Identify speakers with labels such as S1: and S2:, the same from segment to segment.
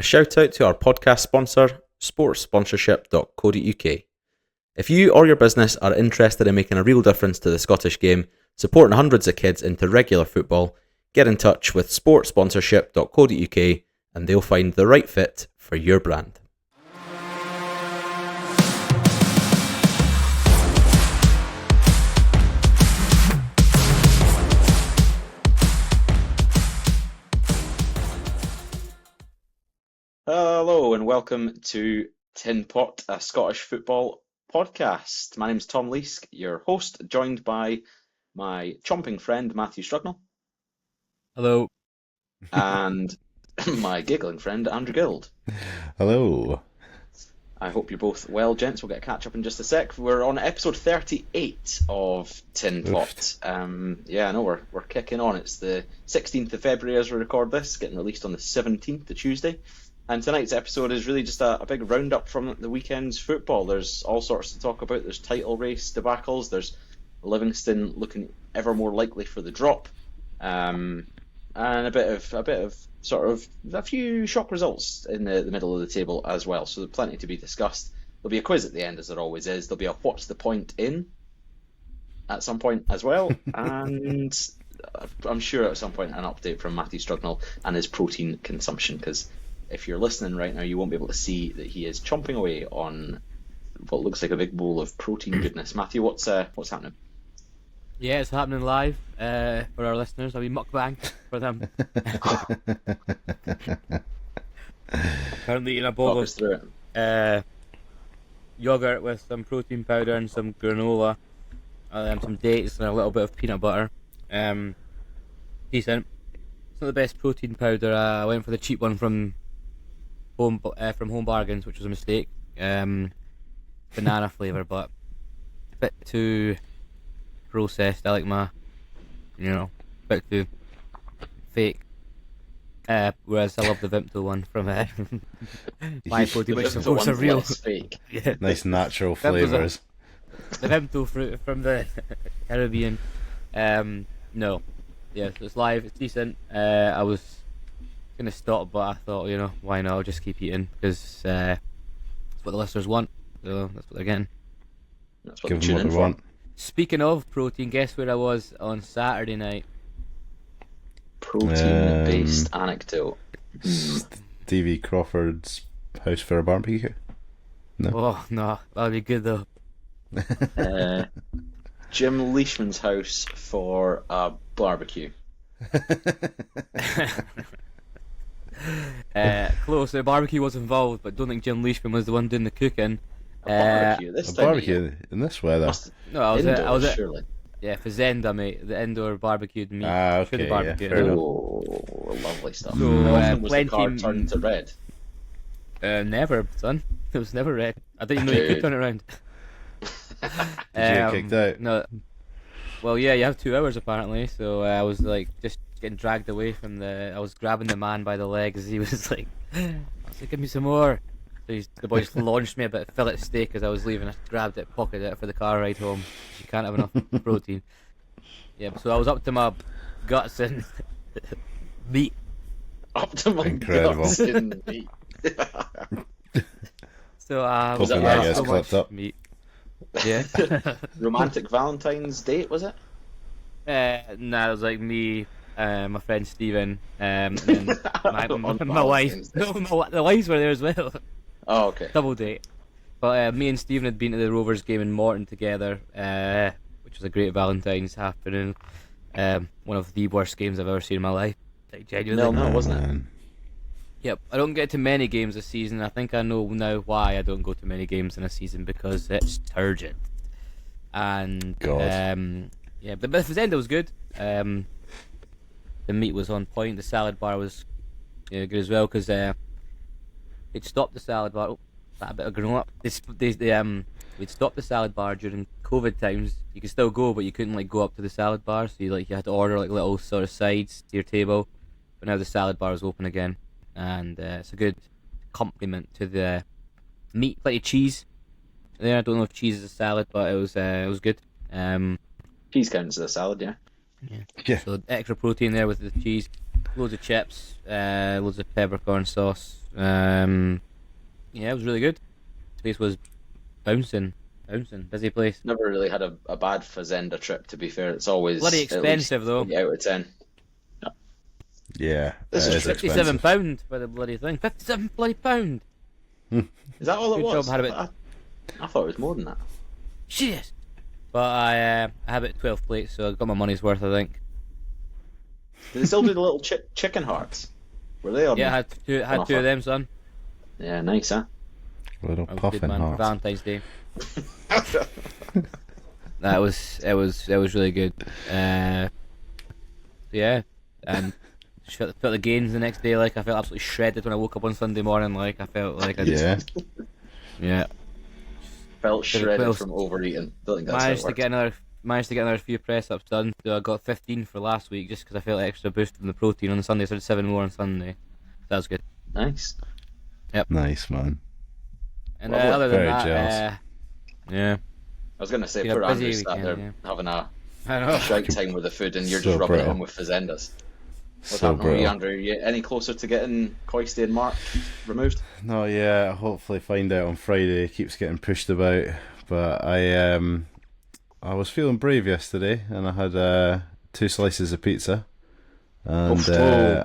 S1: A shout out to our podcast sponsor, sportsponsorship.co.uk. If you or your business are interested in making a real difference to the Scottish game, supporting hundreds of kids into regular football, get in touch with sportsponsorship.co.uk and they'll find the right fit for your brand. Hello and welcome to Tinpot, a Scottish football podcast. My name's Tom Leask, your host, joined by my chomping friend Matthew Strugnell.
S2: Hello.
S1: And my giggling friend Andrew Guild.
S3: Hello.
S1: I hope you're both well, gents. We'll get a catch up in just a sec. We're on episode 38 of Tinpot. I know we're kicking on. It's the 16th of February as we record this, getting released on the 17th, the Tuesday. And tonight's episode is really just a big roundup from the weekend's football. There's all sorts to talk about. There's title race debacles. There's Livingston looking ever more likely for the drop, and a bit of sort of a few shock results in the middle of the table as well. So there's plenty to be discussed. There'll be a quiz at the end, as there always is. There'll be a what's the point in at some point as well, and I'm sure at some point an update from Matthew Strugnell and his protein consumption, because if you're listening right now, you won't be able to see that he is chomping away on what looks like a big bowl of protein goodness. Matthew, what's happening?
S2: Yeah, it's happening live for our listeners. I'll be mukbang for them. Currently eating a bowl of yogurt with some protein powder and some granola, some dates and a little bit of peanut butter. Decent. It's not the best protein powder. I went for the cheap one from Home Bargains, which was a mistake. Banana flavour, but a bit too processed. I like my, bit too fake. Whereas I love the Vimto one from my protein, which of course are real.
S1: Fake.
S2: Yeah.
S3: Nice natural flavours.
S2: The Vimto fruit from the Caribbean. No. Yeah, so it's live, it's decent. I was going to stop, but I thought, why not? I'll just keep eating, because that's what the listeners want. So that's what they're getting.
S1: That's what
S3: Give
S1: they
S3: them
S1: tune
S3: what
S1: in
S3: they
S1: for.
S3: want.
S2: Speaking of protein, guess where I was on Saturday night?
S1: Protein-based anecdote.
S3: Stevie Crawford's house for a barbecue? No.
S2: Oh, no, that'll be good though.
S1: Jim Leishman's house for a barbecue.
S2: Close. The barbecue was involved, but don't think Jim Leishman was the one doing the cooking.
S1: A barbecue this
S3: A
S1: time
S3: barbecue in this weather?
S2: No, I was at
S1: surely.
S2: yeah, Fazenda, mate, the indoor barbecued meat.
S3: Okay,
S2: the barbecue.
S3: yeah, fair enough.
S1: Oh, lovely stuff.
S2: So,
S1: How often was the
S2: plenty-
S1: card turned to red?
S2: Never, son. It was never red. I didn't even know you could
S1: Dude.
S2: turn it around.
S3: Did you get kicked out?
S2: No. Well, yeah, you have 2 hours apparently. So I was like just getting dragged away from the. I was grabbing the man by the leg as he was like, "Give me some more." So the boy just launched me a bit of fillet steak as I was leaving. I grabbed it, pocketed it for the car ride home. You can't have enough protein. Yeah, so I was up to my guts and meat.
S1: Optimum
S3: Incredible.
S1: guts in meat.
S2: So
S1: Was that
S3: Hoping
S1: right?
S3: that gets
S2: so
S3: clipped
S2: much
S3: up.
S2: meat. Yeah.
S1: Romantic Valentine's date, was it?
S2: Nah, it was like me, my friend Stephen, and then my wife.
S1: Valentine's
S2: No, the wives were there as well.
S1: Oh, okay.
S2: Double date. But me and Stephen had been to the Rovers game in Morton together, which was a great Valentine's afternoon. One of the worst games I've ever seen in my life. Like, genuinely.
S1: No, wasn't it?
S3: Man.
S2: Yep, I don't get to many games this season. I think I know now why I don't go to many games in a season, because it's turgid. And
S3: God.
S2: yeah, but the Fazenda was good. The meat was on point. The salad bar was good as well, because they'd stopped the salad bar. Oh, that a bit of granola. We'd stopped the salad bar during COVID times. You could still go, but you couldn't like go up to the salad bar, so you had to order like little sort of sides to your table. But now the salad bar is open again, and it's a good complement to the meat. Plenty of cheese there. I don't know if cheese is a salad, but it was good.
S1: Cheese counts as a salad, yeah.
S3: Yeah.
S2: So extra protein there with the cheese. loads of chips, loads of peppercorn sauce. Yeah, it was really good. The place was bouncing, busy place.
S1: Never really had a bad fazenda trip, to be fair. It's always
S2: Bloody expensive though.
S1: 8 out of 10.
S3: Yeah,
S1: This is
S2: £57 for the bloody thing. £57 bloody pound.
S1: Is that all it
S2: Good
S1: was?
S2: job, had a bit-
S1: I thought it was more than that.
S2: Shit. But I have it 12 plates, so I got my money's worth, I think.
S1: Did they still do the little chicken hearts? Were they on?
S2: Yeah, I had two of them, son.
S1: Yeah, nice, huh?
S3: Little
S2: That was
S3: puffin
S2: good, man.
S3: hearts.
S2: Valentine's Day. It was really good. Yeah, and felt the gains the next day. Like I felt absolutely shredded when I woke up on Sunday morning. Like I felt like I just, yeah.
S1: Felt shredded
S2: Well,
S1: from overeating. Don't think that's how it
S2: managed to get another few press ups done. So I got 15 for last week just because I felt extra boosted in the protein on the Sunday. So I did 7 more on Sunday. That was good.
S1: Nice.
S3: Nice, man.
S2: And
S1: Lovely.
S2: other than
S3: Very
S2: that,
S3: jealous.
S2: yeah.
S1: I was going to say,
S2: Yeah,
S1: poor
S2: busy
S1: Andrew sat there
S2: weekend,
S1: having a
S2: I know.
S1: shite time with the food, and you're
S3: So
S1: just rubbing it
S3: brutal.
S1: on with fazendas. What's
S3: So
S1: happening with you,
S3: brutal.
S1: Andrew? Are you any closer to getting Coisty and Mark removed?
S3: No, yeah, hopefully find out on Friday. It keeps getting pushed about, but I was feeling brave yesterday, and I had 2 slices of pizza, and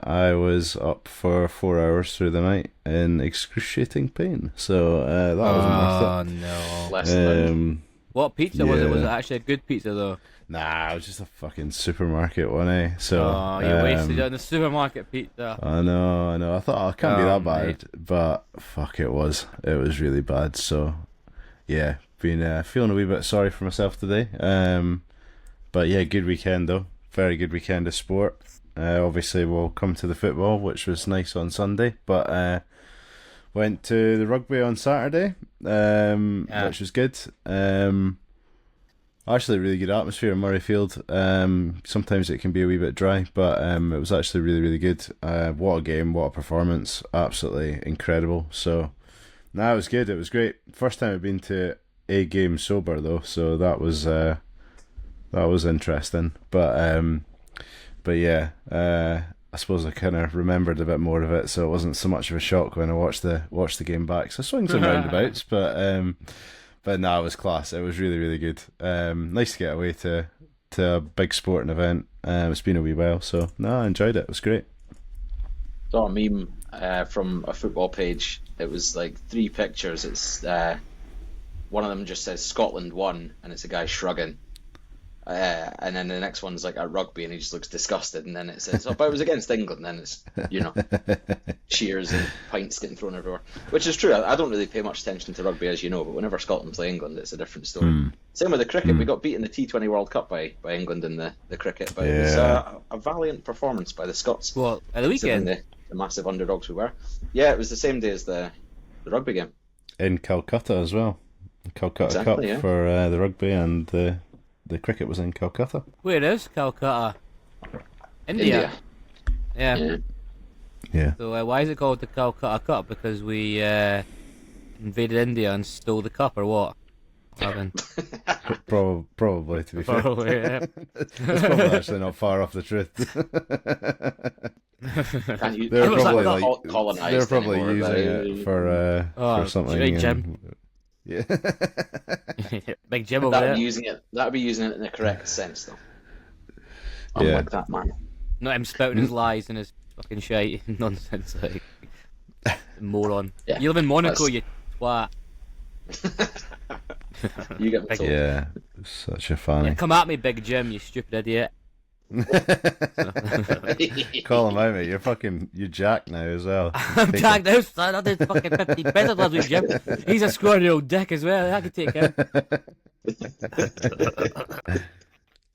S3: I was up for 4 hours through the night in excruciating pain. So that wasn't worth
S2: no.
S1: Less
S3: it.
S1: than
S2: What pizza was it? Was it
S3: yeah.
S2: actually a good pizza though?
S3: Nah, it was just a fucking supermarket one, eh? So
S2: Oh, you wasted it on the supermarket pizza.
S3: I know. I thought it can't be
S2: Oh,
S3: that bad, but fuck, it was. It was really bad. So yeah, been feeling a wee bit sorry for myself today. But yeah, good weekend though. Very good weekend of sport. Obviously, we'll come to the football, which was nice on Sunday, but went to the rugby on Saturday, which was good. Actually, really good atmosphere in Murrayfield. Sometimes it can be a wee bit dry, but it was actually really, really good. What a game, what a performance. Absolutely incredible. So, it was good. It was great. First time I've been to a game sober, though, so that was interesting. But yeah, I suppose I kind of remembered a bit more of it, so it wasn't so much of a shock when I watched the game back. So swings and roundabouts, but no, it was class. It was really, really good. Nice to get away to a big sporting event. It's been a wee while, so no, I enjoyed it. It was great.
S1: saw a meme from a football page. It was like 3 pictures. It's one of them just says Scotland won, and it's a guy shrugging. And then the next one's like at rugby, and he just looks disgusted. And then it says, "Oh, but it was against England." And then it's cheers and pints getting thrown everywhere, which is true. I don't really pay much attention to rugby, as you know, but whenever Scotland play England, it's a different story. Same with the cricket. We got beat in the T20 World Cup by England in the cricket, but it was a valiant performance by the Scots.
S2: Well, at the weekend,
S1: the massive underdogs we were. Yeah, it was the same day as the rugby game
S3: in Calcutta as well. Calcutta
S1: Exactly,
S3: Cup
S1: yeah.
S3: for the rugby, and the cricket was in Calcutta.
S2: where is Calcutta? India. Yeah.
S3: Yeah.
S2: So why is it called the Calcutta Cup? Because we invaded India and stole the cup, or what?
S3: Probably, to be fair.
S2: Probably, yeah.
S3: It's probably actually not far off the truth.
S1: Can't you,
S3: They're
S2: was
S3: probably
S2: like,
S3: like,
S1: colonised
S3: they're probably
S1: anymore,
S3: using it for
S2: Oh,
S3: something.
S2: right, Jim.
S3: Yeah.
S2: Big Jim over
S1: That'd
S2: there.
S1: be using it in the correct sense, though.
S3: Yeah.
S1: Unlike that man.
S2: Not him spouting his lies and his fucking shite nonsense, like moron.
S1: Yeah,
S2: You live in Monaco,
S1: that's-
S2: you twat.
S1: You get
S2: Big-
S1: told.
S3: Yeah. Such a
S2: Yeah,
S3: fan.
S2: come at me, Big Jim, you stupid idiot.
S3: Call him out, mate. You're Jack now as well.
S2: I'm
S3: Take
S2: tagged out, son. I did fucking 15 pesos last week, Jim. He's a scrawny old dick as well. I could take him.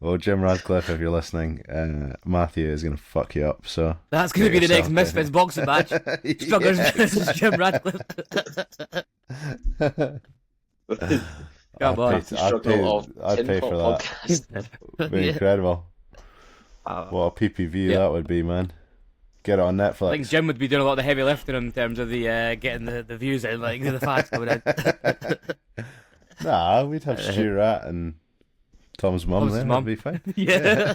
S3: Well, Jim Radcliffe, if you're listening, Matthew is going to fuck you up. So
S2: That's going to be the next
S3: yourself
S2: Misfits boxing match. Struggles
S3: Yeah.
S2: versus Jim Radcliffe. Come on.
S3: I'd pay for that. It'd be incredible. What a PPV that would be, man. Get it on Netflix.
S2: I think Jim would be doing a lot of the heavy lifting in terms of the getting the views in, like the facts coming in.
S3: Nah, we'd have Stu Rat and Tom's mum
S2: Tom's
S3: there.
S2: mum.
S3: That'd be fine.
S2: Yeah.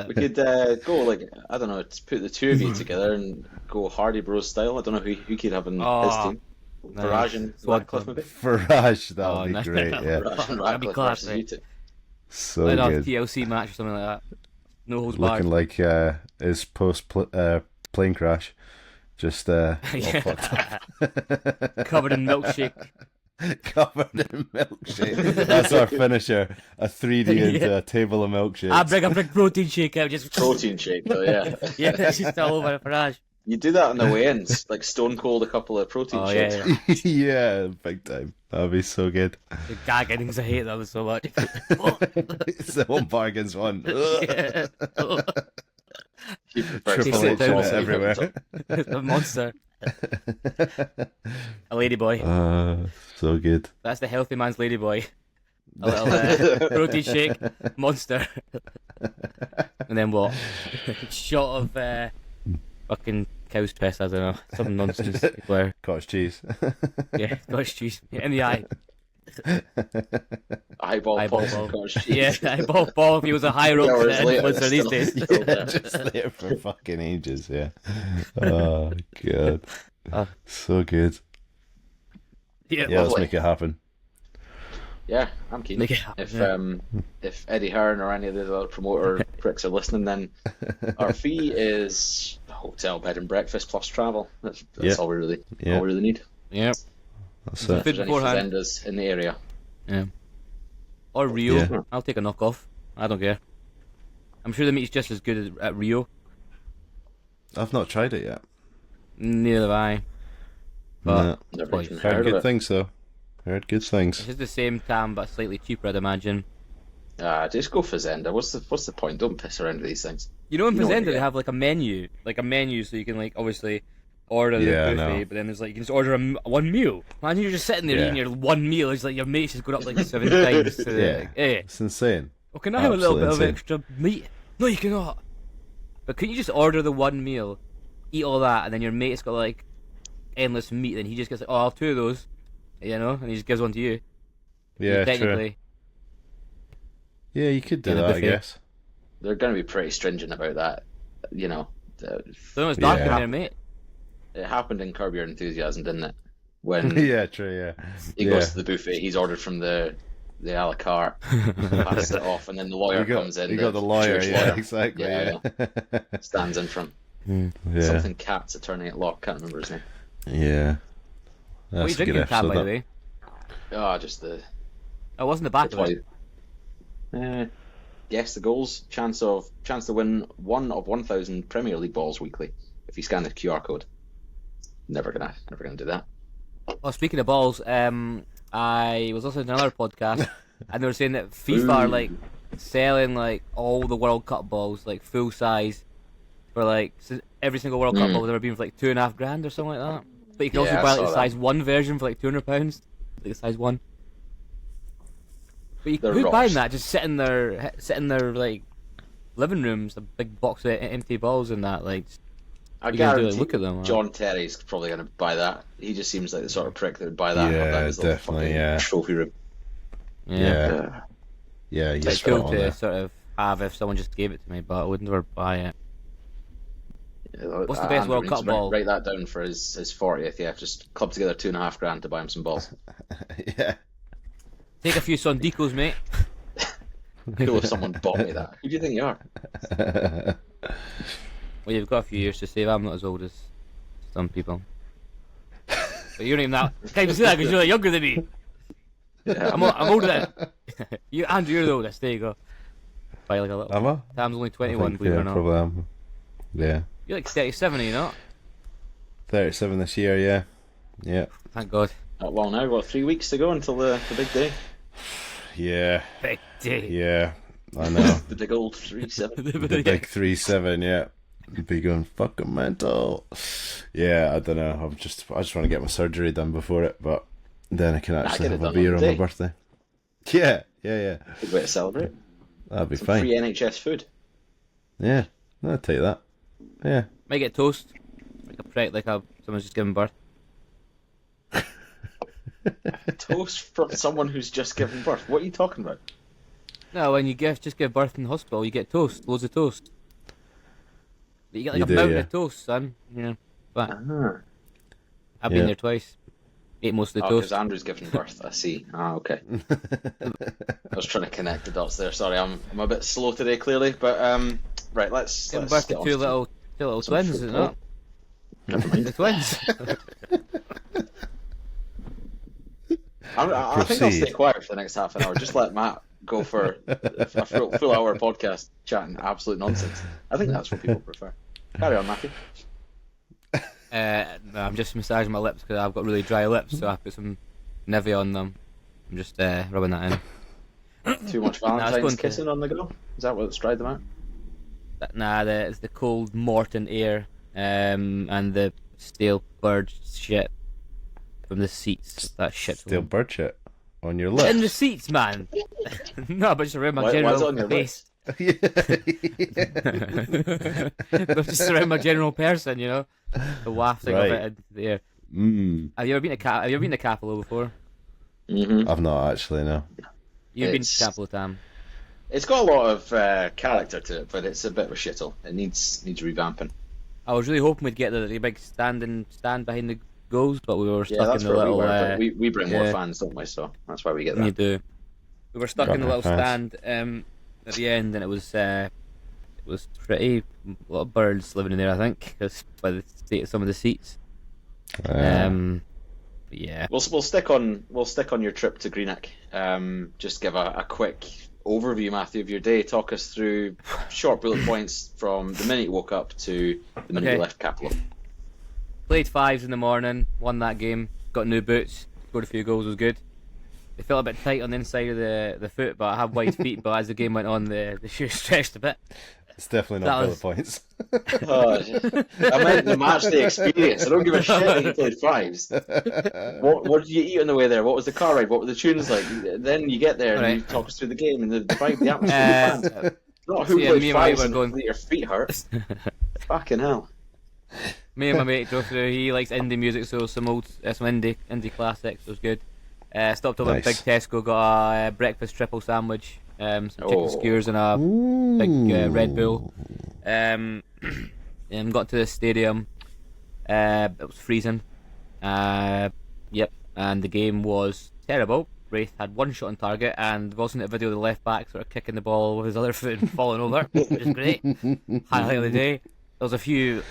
S1: We could go like, I don't know, put the two of you together and go Hardy Bros style. I don't know who could have in his team. Farage and Radcliffe maybe.
S3: Farage, that'll be
S2: nice.
S3: great. Yeah,
S1: Farage and
S2: That'd be
S1: Radcliffe
S2: class,
S1: versus
S2: right?
S1: you two.
S3: so
S2: Like a
S3: good.
S2: TLC match or something like that. No holds barred.
S3: Looking like his post plane crash, just all
S2: Yeah.
S3: fucked up.
S2: Covered in milkshake.
S3: Covered in milkshake. That's our finisher. A 3D into a table of milkshakes.
S2: I bring a big protein shake out, just
S1: Protein shake though, yeah.
S2: yeah, it's just all over Farage.
S1: You do that on the weigh-ins, like stone cold a couple of protein
S2: Oh
S1: shakes.
S2: yeah.
S3: Yeah, big time. That'd be so good.
S2: The gag innings, I hate them so much.
S3: It's the one bargains one.
S2: Yeah.
S1: You prefer
S3: Triple
S2: Takes
S3: H
S2: it down,
S3: in it
S2: so
S3: everywhere.
S2: A monster. A ladyboy.
S3: So good.
S2: That's the healthy man's ladyboy. A little protein shake, monster. And then what? Shot of fucking cow's piss, I don't know. Some nonsense. Where,
S3: Cottage cheese.
S2: yeah, Scottish cheese. In the eye.
S1: Eyeball
S2: Eyeball
S1: pulse
S2: ball.
S1: and cottage cheese.
S2: Yeah, eyeball ball if he was a high rope
S1: Hours later,
S2: influencer these
S1: still-
S2: days.
S1: still there.
S3: Just there for fucking ages, yeah. Oh, God. So good.
S2: Yeah,
S3: Yeah, let's
S1: Lovely.
S3: make it happen.
S1: Yeah, I'm keen.
S2: Make it happen,
S1: If
S2: yeah.
S1: if Eddie Hearn or any of the other promoter pricks are listening, then our fee is hotel, bed and breakfast plus travel. That's
S3: Yeah.
S1: all we really
S3: Yeah.
S1: all we really need.
S2: Yeah.
S3: That's
S2: So
S3: it.
S1: If there's any
S2: beforehand.
S1: fazendas in the area.
S2: Yeah. Or Rio.
S3: Yeah.
S2: I'll take a knockoff. I don't care. I'm sure the meat's just as good at Rio.
S3: I've not tried it yet.
S2: Neither have I. But
S3: No.
S1: Never
S2: Boy,
S1: even
S3: Heard
S1: heard
S3: good
S1: of it.
S3: things, though. Heard good things.
S2: it's just the same tam, but slightly cheaper, I'd imagine.
S1: Just go fazenda. What's the point? Don't piss around with these things.
S2: You know, in
S1: You know what
S2: Fazenda
S1: you
S2: they
S1: get.
S2: have like a menu, so you can like obviously order the
S3: Yeah, I
S2: buffet,
S3: know.
S2: but then there's like you can just order one meal. Imagine you're just sitting there
S3: Yeah.
S2: eating your one meal. It's like your mate's just going up like 7 times. To
S3: Yeah.
S2: like, hey,
S3: It's insane.
S2: well, can I have a little bit
S3: Absolutely
S2: of extra meat? No, you cannot. But can you just order the one meal, eat all that, and then your mate's got like endless meat, and he just gets like, oh, I'll have 2 of those, you know, and he just gives one to you.
S3: Yeah, true.
S2: Technically,
S3: Yeah, you could do
S2: Yeah, the
S3: that, I
S2: buffet.
S3: guess.
S1: They're going to be pretty stringent about that. You know,
S2: so it's dark
S3: Yeah.
S2: in there, mate.
S1: it happened in Curb Your Enthusiasm, didn't it? When
S3: Yeah, true, yeah.
S1: he
S3: Yeah.
S1: goes to the buffet, he's ordered from the a la carte, passed it off, and then the lawyer comes in.
S3: You got the lawyer,
S1: Jewish
S3: yeah,
S1: lawyer,
S3: exactly.
S1: Yeah,
S3: Yeah,
S1: stands in front.
S3: yeah.
S1: Something Cat's attorney at law. Can't remember his name.
S3: Yeah.
S2: What are you
S3: That's a good
S2: drinking, Tam,
S3: episode.
S2: by the
S3: that.
S2: way?
S1: Oh, just the
S2: Oh, it wasn't the back of it.
S1: guess the goals. Chance to win 1 of 1,000 Premier League balls weekly if you scan the QR code. Never gonna do that.
S2: Well, speaking of balls, I was listening to another podcast, and they were saying that FIFA are like selling like all the World Cup balls, like full size, for like every single World Cup ball has ever been for like $2,500 or something like that. But you can also
S1: Yeah, I
S2: buy like
S1: saw
S2: the
S1: that.
S2: size 1 version for like £200, like the size 1. But
S1: They're
S2: who's
S1: rocks.
S2: buying that? Just sitting their like living rooms, a big box of empty balls and that. Like,
S1: I
S2: You gotta do it,
S1: guarantee
S2: look at them, huh?
S1: John Terry's probably going to buy that. He just seems like the sort of prick that would buy that and have
S3: Yeah,
S1: that as a little
S3: definitely,
S1: fucking
S3: yeah.
S1: trophy room.
S3: Yeah. Yeah, you
S2: It's
S3: spot
S2: cool
S3: on
S2: to
S3: there.
S2: sort of have if someone just gave it to me, but I would never buy it. What's the best
S1: Andrew
S2: World
S1: needs
S2: Cup
S1: to
S2: ball?
S1: Write that down for his 40th. Yeah, just club together $2,500 to buy him some balls.
S3: Yeah.
S2: Take a few Sondicos, mate.
S1: Cool if someone bought me that. Who do you think you are?
S2: Well, you've got a few years to save. I'm not as old as some people. But you're not even that. I can't even say that because you're like younger than me.
S1: Yeah.
S2: I'm older than you. Andrew, you're the oldest. There you go. By like a little.
S3: Am I?
S2: Tam's only
S3: I
S2: 21,
S3: think,
S2: believe it
S3: yeah,
S2: or not.
S3: probably am. Yeah.
S2: You're like 37, are you not?
S3: 37 this year, yeah. Yeah.
S2: Thank God.
S1: Not long now. Got 3 weeks to go until the big day.
S3: Yeah.
S2: Big day.
S3: Yeah. I know.
S1: The big old 3-7.
S3: The big 3-7, yeah. Be going fucking mental. Yeah, I don't know. I just want to get my surgery done before it, but then I can actually
S1: get it
S3: have a
S1: done
S3: beer
S1: on
S3: on
S1: the
S3: my
S1: day.
S3: birthday. Yeah.
S1: Good way to celebrate.
S3: That'd be
S1: Some
S3: fine.
S1: free NHS food.
S3: Yeah, I'll take that. Yeah.
S2: Might get toast. Someone's just giving birth.
S1: Toast from someone who's just given birth. What are you talking about?
S2: No, when you just give birth in the hospital, you get toast, loads of toast. You get like
S3: You
S2: a
S3: do,
S2: mountain
S3: yeah.
S2: of toast, son. You know, but
S1: Ah.
S2: I've
S3: Yeah.
S2: been there twice. Ate most of the
S1: Oh, because
S2: toast.
S1: Andrew's given birth. I see. Ah, okay. I was trying to connect the dots there. Sorry, I'm a bit slow today, clearly. But right, let's
S2: Giving
S1: let's
S2: birth
S1: get
S2: to
S1: on
S2: two little
S1: some
S2: twins, is it
S1: football.
S2: not?
S1: Never mind.
S2: The twins.
S1: I think I'll stay
S3: Proceed.
S1: quiet for the next half an hour. Just let Matt go for a full hour podcast chatting absolute nonsense. I think that's what people prefer. Carry on, Matthew.
S2: No, I'm just massaging my lips because I've got really dry lips, so I put some Nivea on them. I'm just rubbing that in.
S1: Too much
S2: going
S1: Valentine's
S2: to-
S1: kissing on the go? Is that what's dried them out?
S2: Nah, it's the cold Morton air and the stale bird shit from the seats. That shit.
S3: Still bird shit on your
S2: In the
S3: lips.
S2: seats, man. No, but just around my
S1: Why is
S2: general
S1: it on your
S2: face. But just around my general person, you know, the wafting
S3: Right.
S2: of it into the air. Have you ever been to Have you ever been to Capello before?
S1: Mm-hmm.
S3: I've not actually, no.
S2: You've been
S1: It's-
S2: to Capello, Tam.
S1: It's got a lot of character to it, but it's a bit of a shittle. It needs revamping.
S2: I was really hoping we'd get the big stand behind the goals, but we were
S1: Yeah,
S2: stuck
S1: that's
S2: in the
S1: where
S2: little.
S1: we were. But we bring more
S2: yeah.
S1: fans, don't we? So that's why we get
S2: You
S1: that.
S2: do. We were stuck in the
S3: Got
S2: little
S3: that
S2: stand at the end, and it was pretty a lot of birds living in there, I think, 'cause by the state of some of the seats. But yeah.
S1: We'll stick on your trip to Greenock. Just give a quick overview, Matthew, of your day. Talk us through short bullet points from the minute you woke up to the minute
S2: Okay.
S1: you left Capello.
S2: Played fives in the morning, won that game, got new boots, scored a few goals, was good. They felt a bit tight on the inside of the foot, but I had wide feet, but as the game went on, the shoe stretched a bit.
S3: It's definitely
S2: That
S3: not bullet
S2: was-
S3: points.
S1: I meant the match day experience. I don't give a shit that you played fives. What did you eat on the way there? What was the car ride? What were the tunes like? Then you get there and you
S2: Right.
S1: talk us through the game and the vibe, the atmosphere, the fans. Not who
S2: yeah,
S1: played
S2: me and my mate
S1: fives
S2: were
S1: and
S2: going-
S1: that your feet hurt. Fucking hell.
S2: Me and my mate drove through. He likes indie music, so some indie classics. It was good. Stopped over at
S3: Nice.
S2: Big Tesco, got a breakfast triple sandwich, some chicken
S1: Oh.
S2: skewers and a big Red Bull. And got to the stadium. It was freezing. Yep, and the game was terrible. Wraith had one shot on target, and we've also seen a video of the left back sort of kicking the ball with his other foot and falling over, which is great. Highlight of the day. There was a few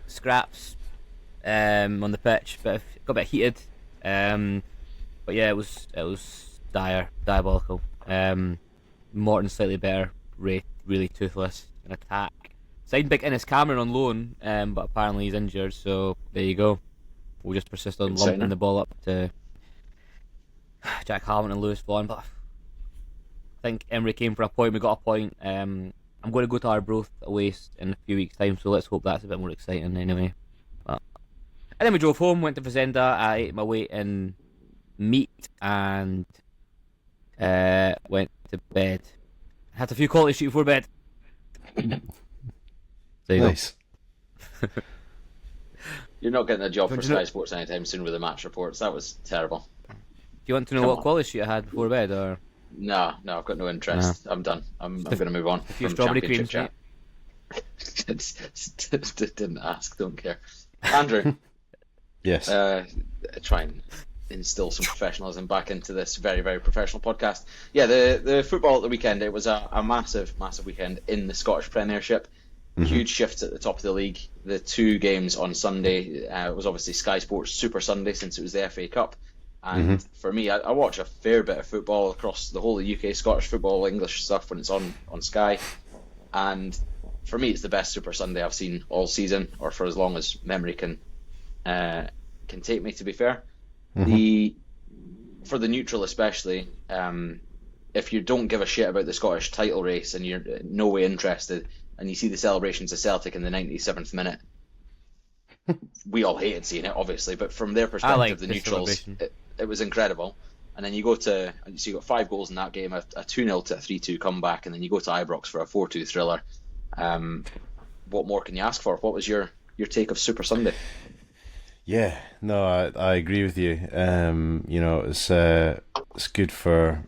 S2: scraps on the pitch, but it got a bit heated. But yeah, it was diabolical. Morton slightly better, Wraith really toothless in attack. Signed big Innes Cameron on loan, but apparently he's injured, so there you go. We'll just persist on
S1: Good
S2: lumping
S1: signing.
S2: the ball up to Jack Harmon and Lewis Vaughan, but I think Emery came for a point, we got a point. I'm going to go to Arbroath away in a few weeks' time, so let's hope that's a bit more exciting anyway. And then we drove home, went to Fazenda, I ate my weight in meat and went to bed. Had a few quality street before bed. There you
S3: Nice.
S1: You're not getting a job for
S2: Don't you know-
S1: Sky Sports anytime soon with the match reports. That was terrible.
S2: Do you want to know
S1: Come
S2: what
S1: on.
S2: quality sheet I had before bed, or
S1: No, I've got no interest. I'm done. I'm going to move on.
S2: few
S1: from
S2: strawberry
S1: Championship
S2: creams,
S1: chat. Didn't ask, don't care. Andrew,
S3: Yes.
S1: try and instill some professionalism back into this very, very professional podcast. Yeah, the football at the weekend, it was a massive, massive weekend in the Scottish Premiership. Huge shifts at the top of the league. The two games on Sunday was obviously Sky Sports Super Sunday, since it was the FA Cup. And for me, I watch a fair bit of football across the whole of the UK, Scottish football, English stuff when it's on Sky. And for me, it's the best Super Sunday I've seen all season, or for as long as memory can take me, to be fair. For the neutral especially, if you don't give a shit about the Scottish title race and you're no way interested, and you see the celebrations of Celtic in the 97th minute, we all hated seeing it, obviously, but from their perspective,
S2: liked
S1: the
S2: the
S1: neutrals,
S2: celebration.
S1: it was incredible. And then you go to, so you got 5 goals in that game, a 2-0 to a 3-2 comeback, and then you go to Ibrox for a 4-2 thriller. What more can you ask for? What was your take of Super Sunday?
S3: Yeah, no, I agree with you. You know, it's good for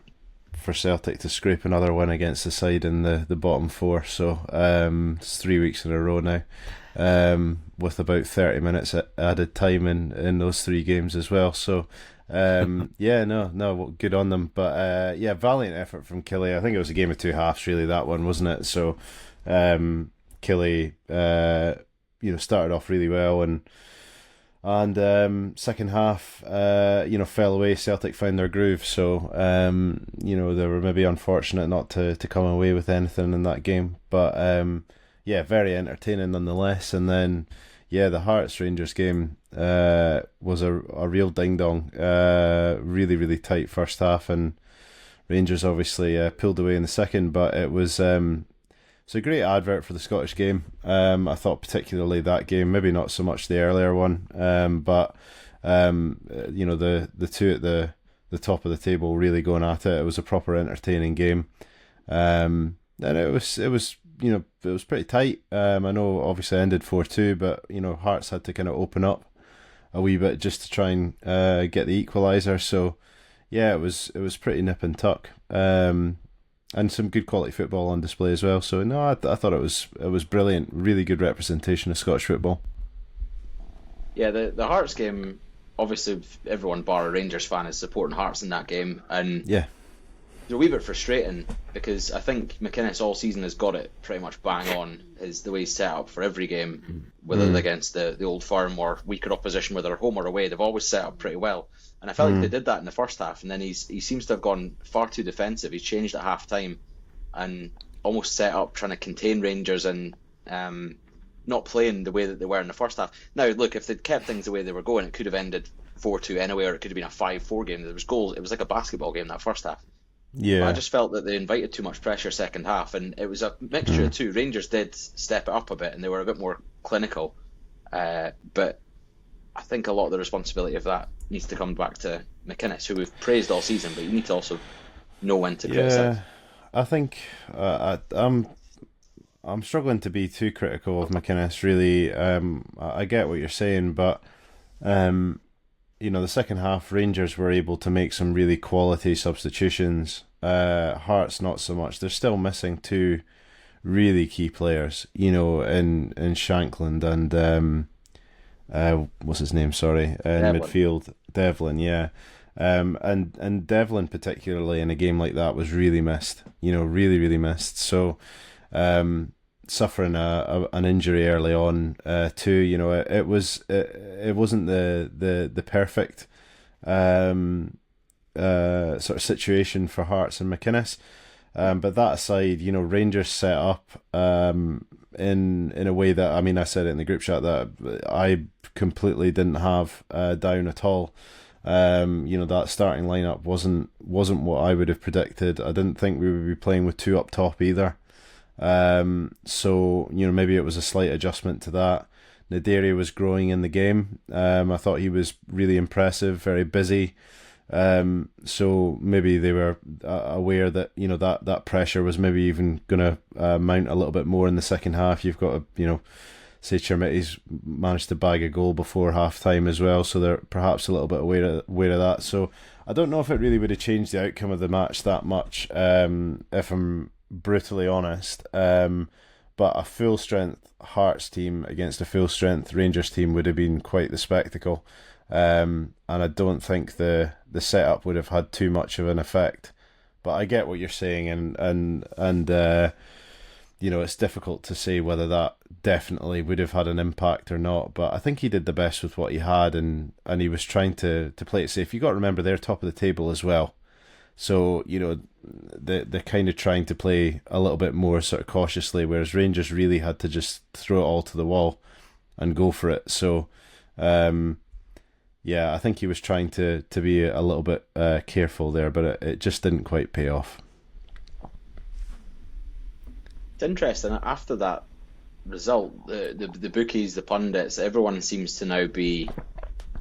S3: for Celtic to scrape another win against the side in the bottom four. So it's 3 weeks in a row now, with about 30 minutes added time in those 3 games as well. So good on them. But valiant effort from Killie. I think it was a game of 2 halves, really, that one, wasn't it? So Killie started off really well, and second half fell away. Celtic found their groove, so they were maybe unfortunate not to come away with anything in that game, but very entertaining nonetheless. And then the Hearts Rangers game was a real ding dong, really, really tight first half, and Rangers obviously pulled away in the second, but it was it's a great advert for the Scottish game. I thought particularly that game, maybe not so much the earlier one, but the two at the top of the table really going at it. It was a proper entertaining game, and it was pretty tight. I know obviously it ended 4-2, but Hearts had to kind of open up a wee bit just to try and get the equaliser. So it was pretty nip and tuck. And some good quality football on display as well. So no, I thought it was brilliant. Really good representation of Scottish football.
S1: Yeah, the Hearts game, obviously everyone bar a Rangers fan is supporting Hearts in that game, and it's a wee bit frustrating because I think McInnes all season has got it pretty much bang on. Is the way he's set up for every game, whether they're against the Old Firm or weaker opposition, whether they're home or away, they've always set up pretty well. And I felt like they did that in the first half, and then he seems to have gone far too defensive. He's changed at half time and almost set up trying to contain Rangers and not playing the way that they were in the first half. Now, look, if they'd kept things the way they were going, it could have ended 4-2 anyway, or it could have been a 5-4 game. There was goals. It was like a basketball game, that first half.
S3: Yeah.
S1: But I just felt that they invited too much pressure second half, and it was a mixture of two. Rangers did step it up a bit, and they were a bit more clinical. But I think a lot of the responsibility of that needs to come back to McInnes, who we've praised all season, but you need to also know when to criticise.
S3: I think I'm struggling to be too critical of McInnes, really. I get what you're saying, but the second half, Rangers were able to make some really quality substitutions. Hearts not so much. They're still missing 2 really key players, in Shankland and what's his name? Sorry, in midfield, Devlin. Yeah, and Devlin particularly in a game like that was really missed. Really, really missed. So, suffering an injury early on too. It wasn't the perfect sort of situation for Hearts and McInnes. But that aside, Rangers set up in a way that, I said it in the group chat that I completely didn't have down at all. That starting lineup wasn't what I would have predicted. I didn't think we would be playing with 2 up top either. So maybe it was a slight adjustment to that. Naderi was growing in the game. I thought he was really impressive, very busy. So maybe they were aware that that pressure was maybe even going to mount a little bit more in the second half. You've got say Chermiti's managed to bag a goal before half time as well, so they're perhaps a little bit aware of that. So I don't know if it really would have changed the outcome of the match that much, if I'm brutally honest. But a full strength Hearts team against a full strength Rangers team would have been quite the spectacle. And I don't think the setup would have had too much of an effect. But I get what you're saying, and it's difficult to say whether that definitely would have had an impact or not. But I think he did the best with what he had, and he was trying to play it safe. You got to remember they're top of the table as well, so they're kind of trying to play a little bit more sort of cautiously, whereas Rangers really had to just throw it all to the wall and go for it. So I think he was trying to be a little bit careful there, but it just didn't quite pay off.
S1: It's interesting, after that result, the bookies, the pundits, everyone seems to now be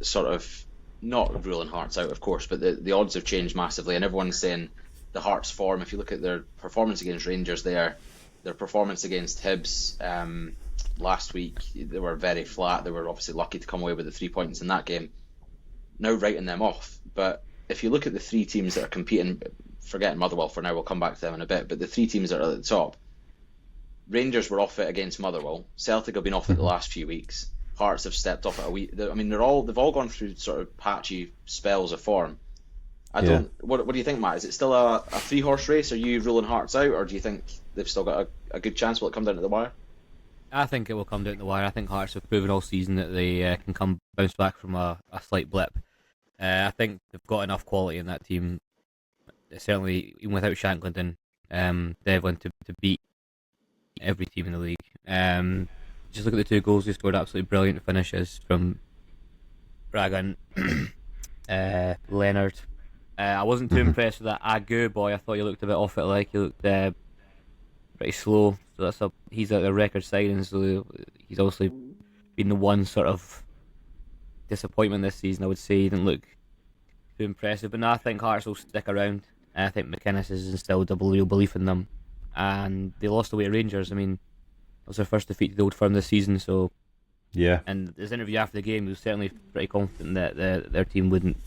S1: sort of not ruling Hearts out, of course, but the odds have changed massively, and everyone's saying the Hearts form, if you look at their performance against Rangers their performance against Hibs last week, they were very flat. They were obviously lucky to come away with the 3 points in that game. Now writing them off. But if you look at the 3 teams that are competing forgetting Motherwell for now, we'll come back to them in a bit, but the three teams that are at the top, Rangers were off it against Motherwell. Celtic have been off it the last few weeks. Hearts have stepped off it a wee. I mean, they've all gone through sort of patchy spells of form. What do you think, Matt? Is it still a 3-horse race? Are you ruling Hearts out, or do you think they've still got a good chance? Will it come down to the wire?
S2: I think it will come down to the wire. I think Hearts have proven all season that they can bounce back from a slight blip. I think they've got enough quality in that team. Certainly, even without Shankland, Devlin to beat every team in the league. Just look at the 2 goals they scored. Absolutely brilliant finishes from Braga and Leonard. I wasn't too impressed with that Agu boy. I thought he looked a bit off it. Like he looked pretty slow. So he's at the record signing. So he's obviously been the one sort of disappointment this season. I would say he didn't look too impressive. But now I think Hearts will stick around. I think McInnes has instilled a real belief in them, and they lost away to Rangers. I mean, it was their first defeat to the Old Firm this season. So
S3: yeah.
S2: And his interview after the game, he was certainly pretty confident that their team wouldn't,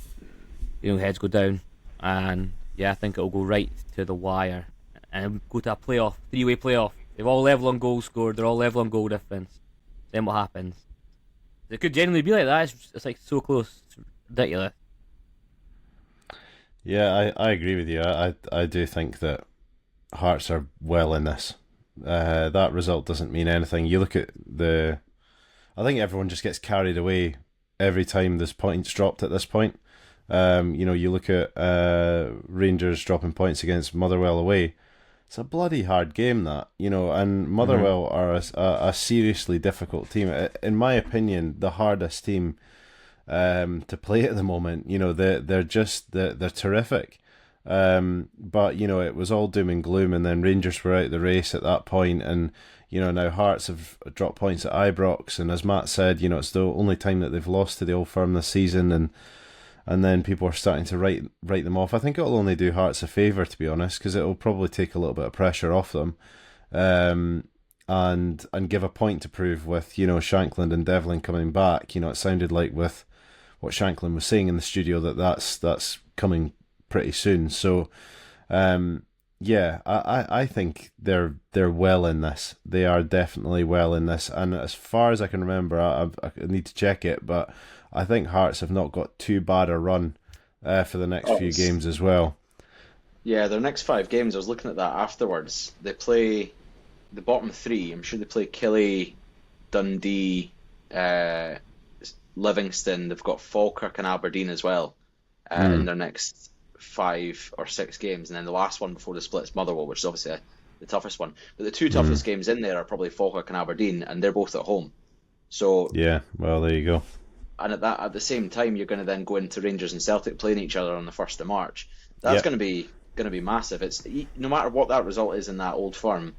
S2: heads go down. And yeah, I think it'll go right to the wire and go to a playoff, 3-way playoff. They've all level on goals scored. They're all level on goal difference. Then what happens? It could genuinely be like that. It's like so close. It's ridiculous.
S3: Yeah, I agree with you. I do think that Hearts are well in this. That result doesn't mean anything. You look at I think everyone just gets carried away every time there's points dropped at this point. You look at Rangers dropping points against Motherwell away. It's a bloody hard game, that, and Motherwell are a seriously difficult team. In my opinion, the hardest team to play at the moment. They're terrific. But it was all doom and gloom, and then Rangers were out of the race at that point, and now Hearts have dropped points at Ibrox, and as Matt said, it's the only time that they've lost to the Old Firm this season, and then people are starting to write them off. I think it'll only do Hearts a favour, to be honest, because it'll probably take a little bit of pressure off them, and give a point to prove with Shankland and Devlin coming back. It sounded like with what Shankland was saying in the studio that's coming pretty soon. So I think they're well in this. They are definitely well in this, and as far as I can remember, I need to check it, but I think Hearts have not got too bad a run for the next few games as well.
S1: Yeah, their next 5 games, I was looking at that afterwards. They play the bottom 3. I'm sure they play Killie, Dundee, Livingston. They've got Falkirk and Aberdeen as well in their next 5 or 6 games, and then the last one before the split's Motherwell, which is obviously the toughest one. But the 2 toughest games in there are probably Falkirk and Aberdeen, and they're both at home. So
S3: yeah, well, there you go.
S1: And at the same time, you're going to then go into Rangers and Celtic playing each other on the 1st of March. That's going to be massive. It's no matter what that result is in that Old Firm,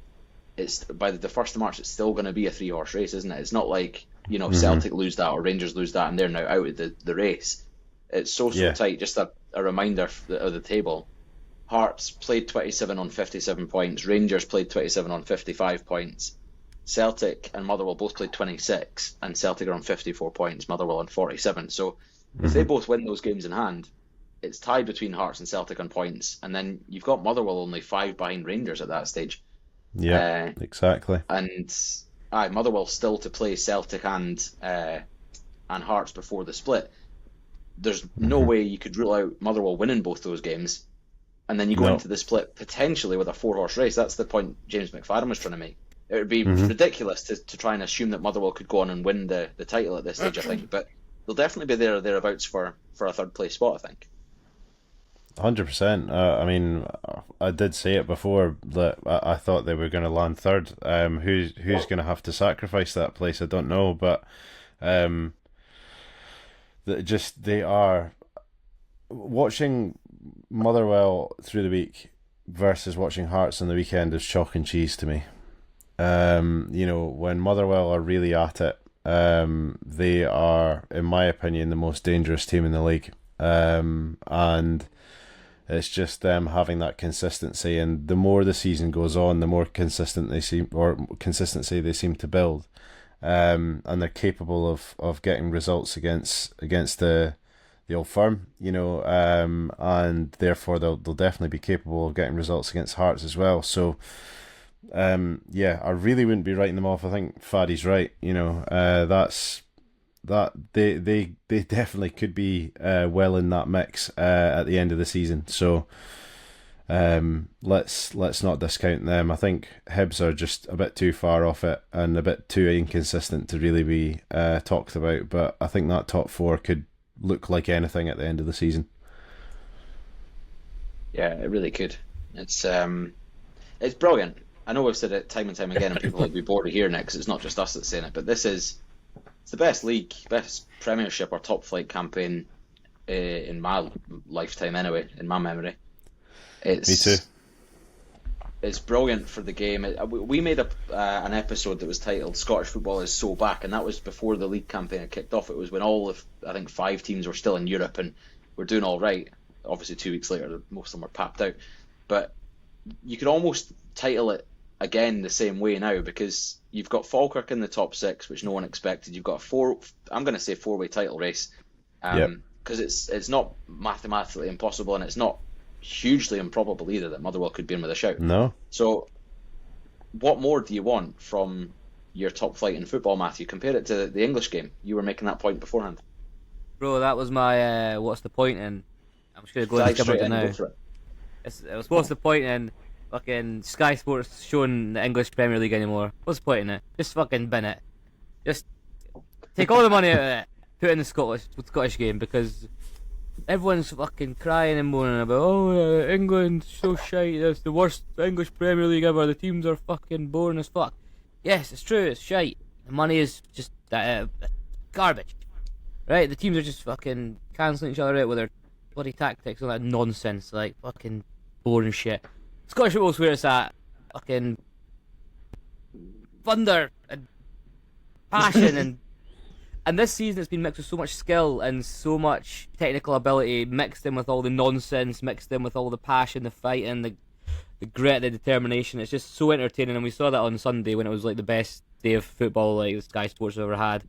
S1: it's by the 1st of March, it's still going to be a 3-horse race, isn't it? It's not like Celtic lose that or Rangers lose that and they're now out of the race. It's so tight. Just a reminder of the table. Hearts played 27 on 57 points. Rangers played 27 on 55 points. Celtic and Motherwell both played 26, and Celtic are on 54 points, Motherwell on 47. So if they both win those games in hand, it's tied between Hearts and Celtic on points, and then you've got Motherwell only 5 behind Rangers at that stage.
S3: Yeah, exactly.
S1: And Motherwell still to play Celtic and Hearts before the split. There's no way you could rule out Motherwell winning both those games, and then you go into the split potentially with a 4-horse race. That's the point James McFadden was trying to make. It would be ridiculous to try and assume that Motherwell could go on and win the title at this stage, I think. But they'll definitely be there or thereabouts for a third place spot, I think.
S3: 100%. I mean, I did say it before that I thought they were going to land third. Who's going to have to sacrifice that place? I don't know, but they are watching Motherwell through the week versus watching Hearts on the weekend is chalk and cheese to me. When Motherwell are really at it, they are, in my opinion, the most dangerous team in the league. And it's just them having that consistency, and the more the season goes on, the more consistency they seem to build. And they're capable of getting results against the the Old Firm, and therefore they'll definitely be capable of getting results against Hearts as well. So, I really wouldn't be writing them off. I think Faddy's right. That they definitely could be well in that mix at the end of the season. So, let's not discount them. I think Hibs are just a bit too far off it and a bit too inconsistent to really be talked about. But I think that top four could look like anything at the end of the season.
S1: Yeah, it really could. It's brilliant. I know we've said it time and time again, and people will be bored of hearing it because it's not just us that's saying it. But it's the best league, best Premiership or top flight campaign in my lifetime, anyway, in my memory.
S3: Me too.
S1: It's brilliant for the game. We made an episode that was titled "Scottish Football is So Back," and that was before the league campaign had kicked off. It was when all of, I think, 5 teams were still in Europe and were doing all right. Obviously, 2 weeks later, most of them were papped out. But you could almost title it again the same way now, because you've got Falkirk in the top 6, which no one expected. You've got I'm going to say 4-way title race, because it's not mathematically impossible, and it's not hugely improbable either that Motherwell could be in with a shout.
S3: No.
S1: So, what more do you want from your top flight in football, Matthew? Compare it to the English game. You were making that point beforehand.
S2: Bro, that was my what's the point in? I'm just going to go and discover it now. What's the point in fucking Sky Sports showing the English Premier League anymore? What's the point in it? Just fucking bin it. Just take all the money out of it, put it in the Scottish game, because everyone's fucking crying and moaning about, England's so shite, it's the worst English Premier League ever, the teams are fucking boring as fuck. Yes, it's true, it's shite. The money is just garbage. Right? The teams are just fucking cancelling each other out with their bloody tactics and all that nonsense, like fucking boring shit. Scottish football's where it's at. Fucking thunder and passion and this season it's been mixed with so much skill and so much technical ability, mixed in with all the nonsense, mixed in with all the passion, the fighting, the grit, the determination. It's just so entertaining, and we saw that on Sunday when it was like the best day of football like Sky Sports have ever had.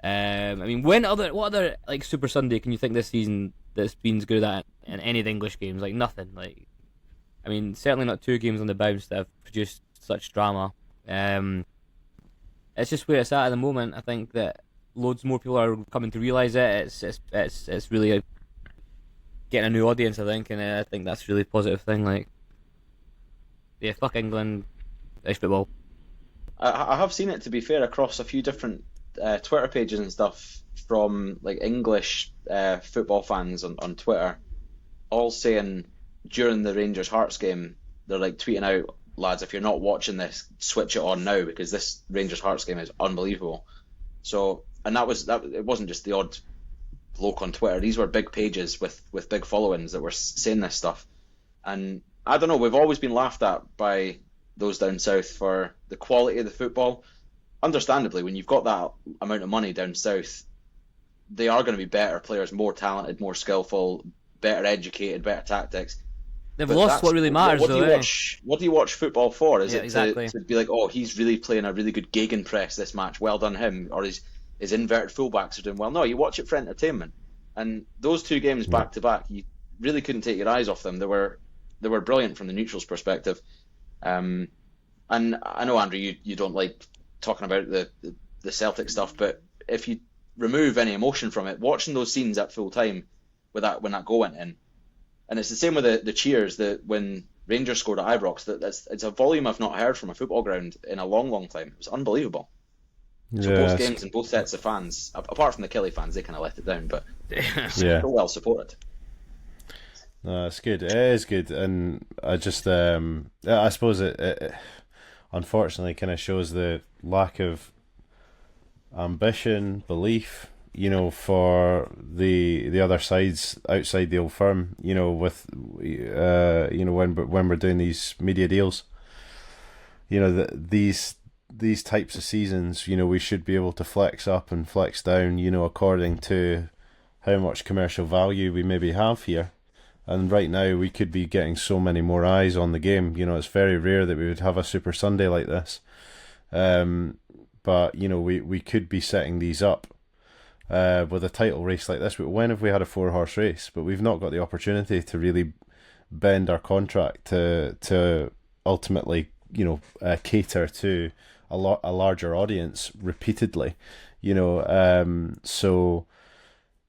S2: I mean, what other like Super Sunday can you think this season that's been as good at in any of the English games? Like nothing. Like, I mean, certainly not 2 games on the bounce that have produced such drama. It's just where it's at the moment. I think that loads more people are coming to realise it. It's really getting a new audience, I think, and I think that's a really positive thing. Like, yeah, fuck England, Irish football.
S1: I have seen it, to be fair, across a few different Twitter pages and stuff from like English football fans on Twitter, all saying during the Rangers Hearts game, they're like tweeting out, lads, if you're not watching this, switch it on now, because this Rangers Hearts game is unbelievable. So, and that it wasn't just the odd bloke on Twitter. These were big pages with big followings that were saying this stuff. And I don't know, we've always been laughed at by those down south for the quality of the football. Understandably, when you've got that amount of money down south, they are going to be better players, more talented, more skillful, better educated, better tactics.
S2: They've lost what really matters, though.
S1: What do you watch football for? Is it
S2: exactly.
S1: to be like, oh, he's really playing a really good gegenpress this match, well done him, or his inverted fullbacks are doing well? No, you watch it for entertainment. And those 2 games back to back, you really couldn't take your eyes off them. They were brilliant from the neutrals' perspective. And I know, Andrew, you don't like talking about the Celtic stuff, but if you remove any emotion from it, watching those scenes at full time when that goal went in, and it's the same with the cheers that when Rangers scored at Ibrox, it's a volume I've not heard from a football ground in a long, long time. It was unbelievable. So both games and both sets of fans, apart from the Kelly fans, they kind of let it down, but so well supported.
S3: No, it's good. It is good, and I just, I suppose it unfortunately kind of shows the lack of ambition, belief, for the other sides outside the Old Firm, with when we're doing these media deals, these types of seasons, we should be able to flex up and flex down, according to how much commercial value we maybe have here. And right now we could be getting so many more eyes on the game. It's very rare that we would have a Super Sunday like this. But we could be setting these up with a title race like this. But when have we had a 4-horse race? But we've not got the opportunity to really bend our contract to ultimately, cater to a larger audience repeatedly, so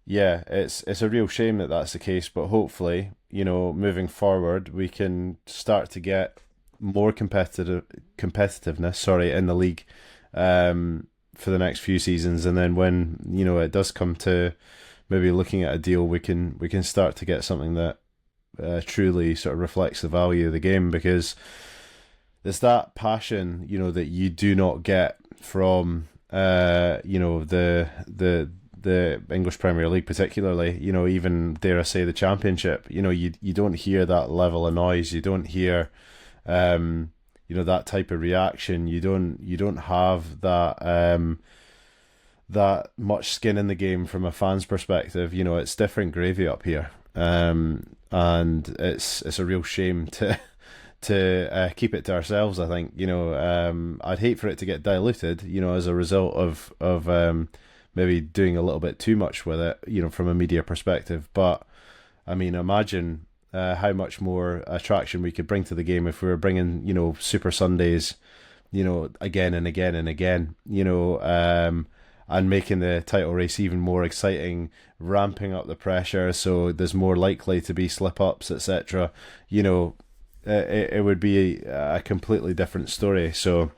S3: yeah, it's a real shame that that's the case, but hopefully, moving forward, we can start to get more competitiveness, in the league, for the next few seasons, and then when it does come to maybe looking at a deal, we can start to get something that truly sort of reflects the value of the game, because there's that passion, that you do not get from the English Premier League particularly, even dare I say the Championship, you don't hear that level of noise, you don't hear that type of reaction, you don't have that that much skin in the game from a fan's perspective. It's different gravy up here, and it's a real shame to keep it to ourselves. I think I'd hate for it to get diluted, as a result of maybe doing a little bit too much with it, from a media perspective. But I mean, imagine how much more attraction we could bring to the game if we were bringing, Super Sundays, again and again and again, and making the title race even more exciting, ramping up the pressure so there's more likely to be slip-ups, etc. It would be a completely different story. So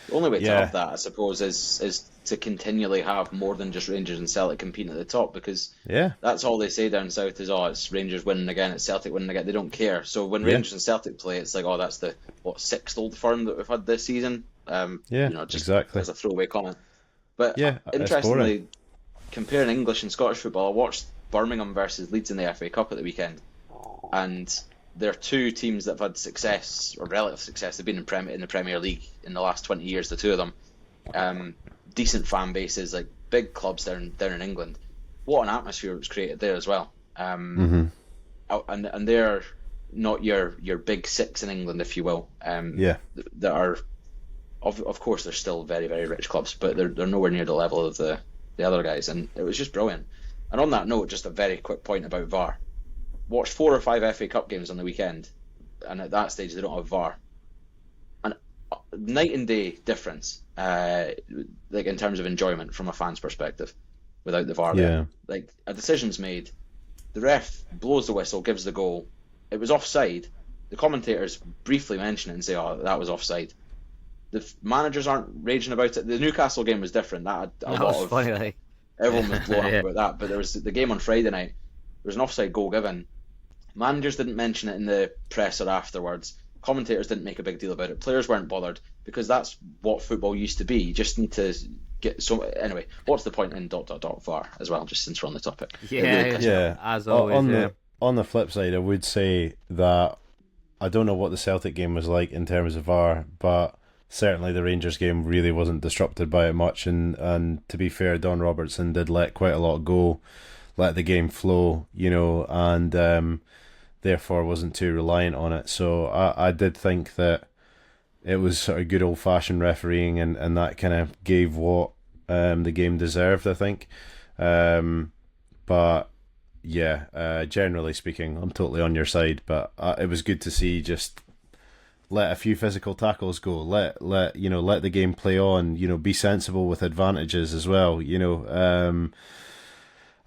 S1: the only way to have that, I suppose, is to continually have more than just Rangers and Celtic competing at the top, because that's all they say down south is, it's Rangers winning again, it's Celtic winning again. They don't care. So when Rangers and Celtic play, it's like, that's the sixth Old Firm that we've had this season. Just
S3: exactly
S1: as a throwaway comment. But interestingly, comparing English and Scottish football, I watched Birmingham versus Leeds in the FA Cup at the weekend, and they're two teams that have had success, or relative success. They've been in the Premier League in the last 20 years, the two of them. Decent fan bases, like big clubs down in England. What an atmosphere was created there as well. And they're not your big six in England, if you will. That are, of course, they're still very, very rich clubs, but they're nowhere near the level of the other guys. And it was just brilliant. And on that note, just a very quick point about VAR. Watched 4 or 5 FA Cup games on the weekend, and at that stage they don't have VAR. And night and day difference, like in terms of enjoyment from a fan's perspective, without the VAR there. Like, a decision's made, the ref blows the whistle, gives the goal, it was offside, the commentators briefly mention it and say, that was offside. The managers aren't raging about it. The Newcastle game was different. That had
S2: funny,
S1: everyone was blown up about that. But there was the game on Friday night, there was an offside goal given. Managers didn't mention it in the presser afterwards. Commentators didn't make a big deal about it. Players weren't bothered, because that's what football used to be. You just need to get anyway. What's the point in ... VAR as well? Just since we're on the topic.
S2: As always.
S3: On the flip side, I would say that I don't know what the Celtic game was like in terms of VAR, but certainly the Rangers game really wasn't disrupted by it much. And to be fair, Don Robertson did let quite a lot go, let the game flow, and therefore wasn't too reliant on it. So I did think that it was sort of good old-fashioned refereeing, and that kind of gave what the game deserved, I think. But generally speaking, I'm totally on your side. But it was good to see just let a few physical tackles go. Let the game play on. Be sensible with advantages as well.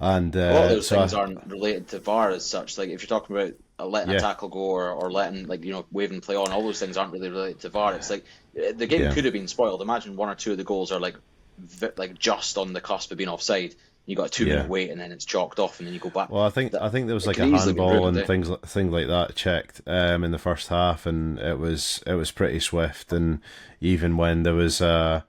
S3: And
S1: a lot of those things aren't related to VAR as such. Like, if you're talking about letting a tackle go or letting, waving play on, all those things aren't really related to VAR. It's like the game could have been spoiled. Imagine one or two of the goals are like just on the cusp of being offside. You got a 2-minute wait, and then it's chalked off, and then you go back.
S3: Well, I think there was like a handball and things like that checked in the first half, and it was pretty swift. And even when there was a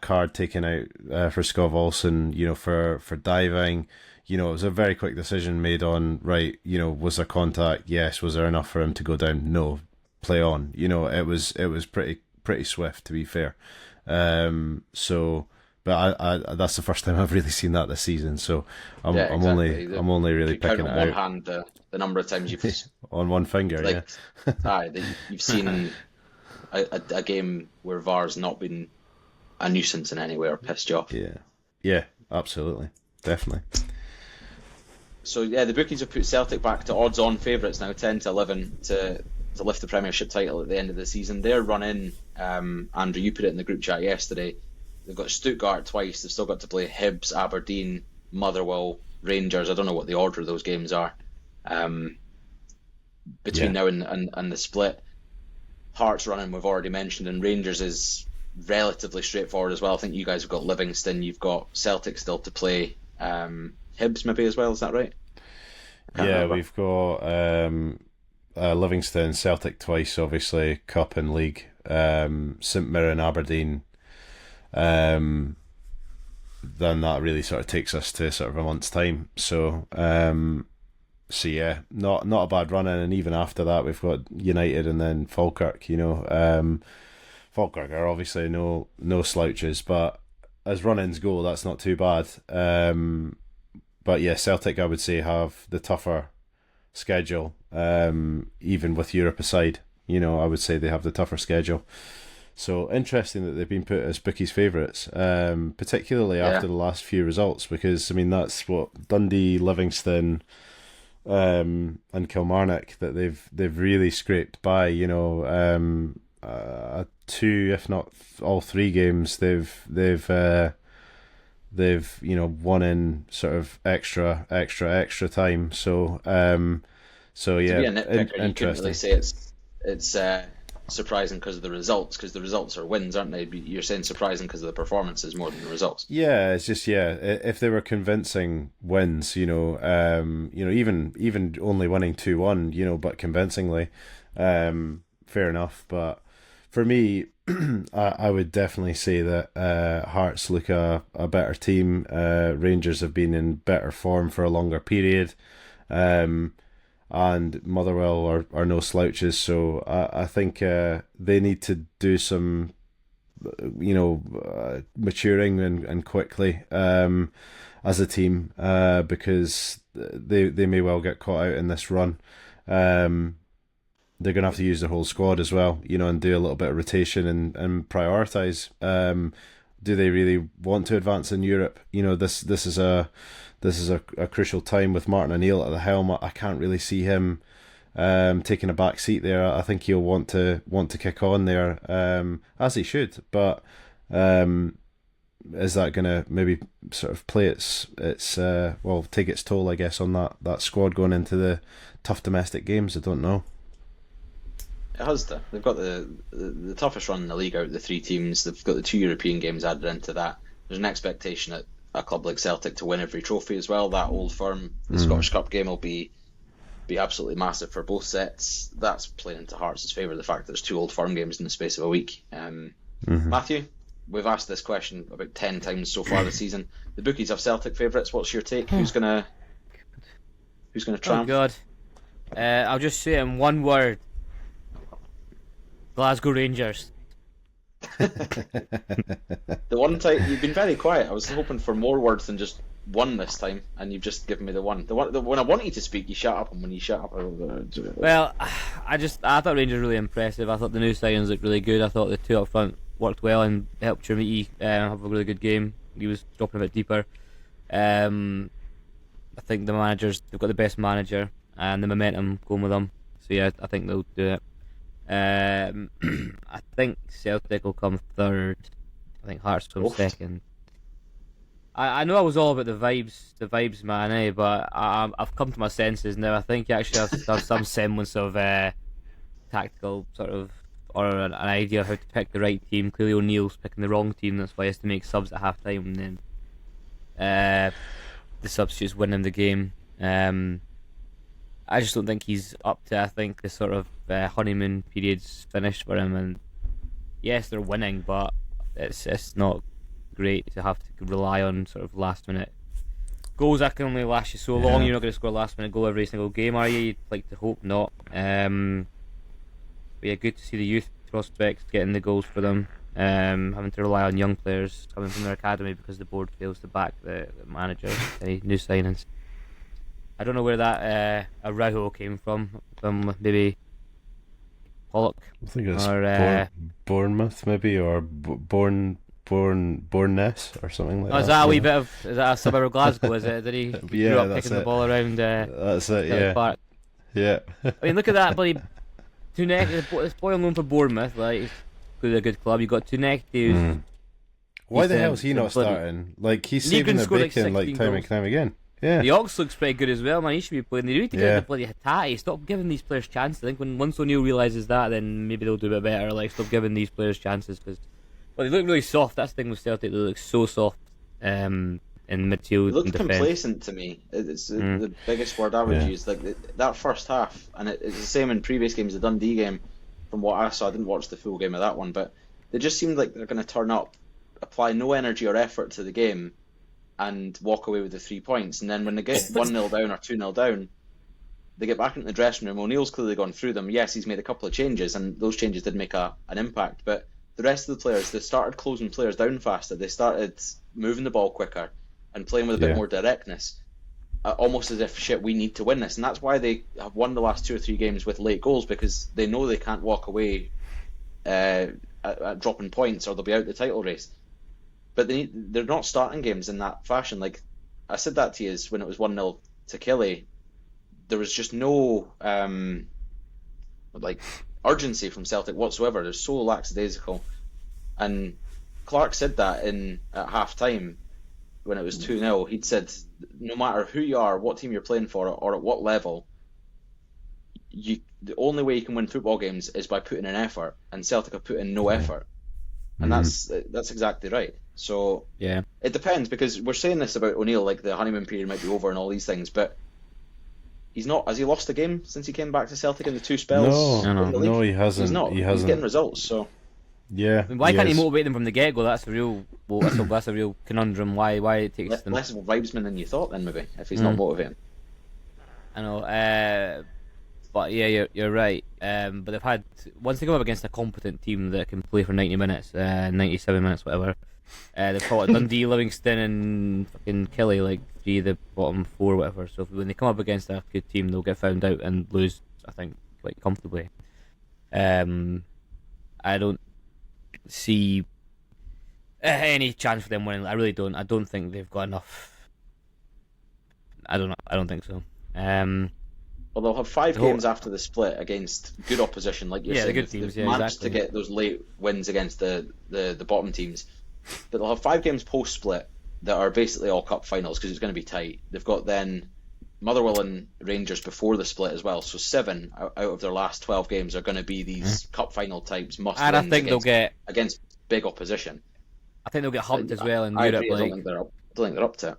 S3: card taken out for Scott Olsen, for diving, it was a very quick decision made on, was there contact? Yes. Was there enough for him to go down? No. Play on. It was pretty swift, to be fair. But I that's the first time I've really seen that this season. So I'm only really picking it out.
S1: On one hand, the number of times you've
S3: on one finger,
S1: you've seen a game where VAR's not been a nuisance in any way or pissed you off.
S3: Yeah, absolutely, definitely.
S1: So yeah, the bookies have put Celtic back to odds-on favourites now, 10-11 to lift the Premiership title at the end of the season. They're running. Andrew, you put it in the group chat yesterday. They've got Stuttgart twice. They've still got to play Hibs, Aberdeen, Motherwell, Rangers. I don't know what the order of those games are. Between now and the split, Hearts running we've already mentioned, and Rangers is relatively straightforward as well. I think you guys have got Livingston. You've got Celtic still to play. Hibs maybe as well. Is that right?
S3: Remember. We've got Livingston, Celtic twice, obviously, Cup and League, St Mirren, Aberdeen. Then that really sort of takes us to sort of a month's time. So yeah, not a bad run in, and even after that we've got United and then Falkirk. Falkirk are obviously no slouches, but as run-ins go, that's not too bad. But yeah, Celtic I would say have the tougher schedule, even with Europe aside. I would say they have the tougher schedule. So interesting that they've been put as bookies' favourites, particularly after the last few results, because I mean that's what Dundee, Livingston, and Kilmarnock that they've really scraped by. Two, if not all three games, they've won in sort of extra time. So yeah,
S1: to be a nitpicker,
S3: interesting.
S1: You couldn't really say it's surprising because of the results, because the results are wins, aren't they? You're saying surprising because of the performances more than the results.
S3: Yeah, it's just if they were convincing wins, even only winning 2-1, but convincingly, fair enough. But for me, I would definitely say that Hearts look a better team. Rangers have been in better form for a longer period. And Motherwell are no slouches, so I think they need to do some, maturing and quickly as a team, because they may well get caught out in this run. They're going to have to use their whole squad as well, and do a little bit of rotation and prioritise. Do they really want to advance in Europe? This is a crucial time with Martin O'Neill at the helm. I can't really see him taking a back seat there. I think he'll want to kick on there, as he should. But is that going to maybe sort of play take its toll, I guess, on that squad going into the tough domestic games? I don't know.
S1: It has to. They've got the toughest run in the league out of the three teams. They've got the 2 European games added into that. There's an expectation at a club like Celtic to win every trophy as well. That Old Firm, the Scottish Cup game will be absolutely massive for both sets. That's playing into Hearts' favour, the fact that there's 2 Old Firm games in the space of a week. Matthew, we've asked this question about 10 times so far this season. The bookies have Celtic favourites. What's your take? Who's gonna triumph?
S2: Oh God, I'll just say in one word: Glasgow Rangers.
S1: The one time you've been very quiet. I was hoping for more words than just one this time, and you've just given me the one. When I wanted you to speak, you shut up, and when you shut up,
S2: Well, I thought Rangers were really impressive. I thought the new signings looked really good. I thought the 2 up front worked well and helped Chermiti have a really good game. He was dropping a bit deeper. I think they've got the best manager and the momentum going with them. So yeah, I think they'll do it. I think Celtic will come third. I think Hearts come second. I know I was all about the vibes, man, but I've come to my senses now. I think you actually have some semblance of tactical sort of, or an idea of how to pick the right team. Clearly O'Neill's picking the wrong team, that's why he has to make subs at half time, and then the substitutes win him the game. I just don't think he's up to. I think the sort of honeymoon period's finished for him, and yes, they're winning, but it's not great to have to rely on sort of last minute goals. That can only last you so long. You're not going to score a last minute goal every single game, are you? You'd like to hope not. But yeah, good to see the youth prospects getting the goals for them. Having to rely on young players coming from their academy because the board fails to back the manager. Any new signings? I don't know where that Araujo came from maybe Pollock.
S3: I think it's Bournemouth maybe, or Bournemouth. Bournemouth or something like
S2: Oh,
S3: that.
S2: is that a wee bit of? Is that a suburb of Glasgow? Is it? Did he
S3: Yeah,
S2: grew up
S3: that's
S2: kicking the
S3: it.
S2: ball around?
S3: That's it.
S2: Celtic
S3: Yeah.
S2: Park?
S3: Yeah.
S2: I mean, look at that, buddy. This boy on loan for Bournemouth, like, he's clearly a good club. You got Tunec, who's
S3: Why the
S2: He's,
S3: hell is he
S2: the
S3: not
S2: bloody-
S3: starting? Like, he's
S2: Negrin
S3: saving the
S2: scored, like,
S3: bacon like
S2: 16
S3: time
S2: goals.
S3: and time again. Yeah.
S2: The Ox looks pretty good as well, man. He should be playing. They need to get
S3: Yeah.
S2: the bloody Hattati. Stop giving these players chances. I think once O'Neill realises that, then maybe they'll do a bit better. Like, stop giving these players chances because, well, they look really soft. That's the thing with Celtic. They look so soft in midfield
S1: It looked
S2: and defence.
S1: complacent to me. It's the biggest word I would
S3: Yeah.
S1: use. Like that first half, and it's the same in previous games. The Dundee game, from what I saw, I didn't watch the full game of that one, but they just seemed like they're going to turn up, apply no energy or effort to the game, and walk away with the 3 points. And then when they get 1-0 down or 2-0 down, they get back into the dressing room. O'Neill's clearly gone through them. Yes, he's made a couple of changes, and those changes did make an impact. But the rest of the players, they started closing players down faster. They started moving the ball quicker and playing with a bit more directness. Almost as if, shit, we need to win this. And that's why they have won the last 2 or 3 games with late goals, because they know they can't walk away at dropping points or they'll be out the title race. But they're not starting games in that fashion. Like I said that to you when it was 1-0 to Kelly. There was just no like urgency from Celtic whatsoever. They're so lackadaisical. And Clark said that at half time when it was 2-0. He'd said no matter who you are, what team you're playing for, or at what level, the only way you can win football games is by putting in effort, and Celtic have put in no effort. And that's exactly right. So
S2: Yeah.
S1: it depends, because we're saying this about O'Neill, like the honeymoon period might be over and all these things, but he's not. Has he lost a game since he came back to Celtic in the 2 spells?
S3: No,
S1: in the league?
S3: no, he hasn't.
S1: He's not.
S3: He
S1: He's
S3: hasn't.
S1: getting results. So
S3: Yeah.
S2: I mean, why can't he
S3: is.
S2: motivate them from the get go? That's a real. Well, that's a real conundrum. Why it takes them?
S1: less of a vibesman than you thought. Then maybe if he's not motivating.
S2: I know, but yeah, you're right. But they've had, once they come up against a competent team that can play for 90 minutes, 97 minutes, whatever. They've fought Dundee, Livingston, and fucking Kelly, like 3 of the bottom 4, whatever. So when they come up against a good team, they'll get found out and lose, I think, quite comfortably. I don't see any chance for them winning. I really don't. I don't think they've got enough. I don't think so.
S1: Well, they'll have 5 games after the split against good opposition, like you're saying.
S2: the good teams.
S1: They've
S2: Yeah,
S1: managed
S2: exactly.
S1: to get those late wins against the bottom teams, but they'll have 5 games post split that are basically all cup finals because it's going to be tight. They've got then Motherwell and Rangers before the split as well, so 7 out of their last 12 games are going to be these cup final types must
S2: And I
S1: wins
S2: think they'll get.
S1: against big opposition.
S2: I think they'll get humped as well in
S1: I
S2: Europe.
S1: agree, I don't
S2: Like
S1: think they're up to it.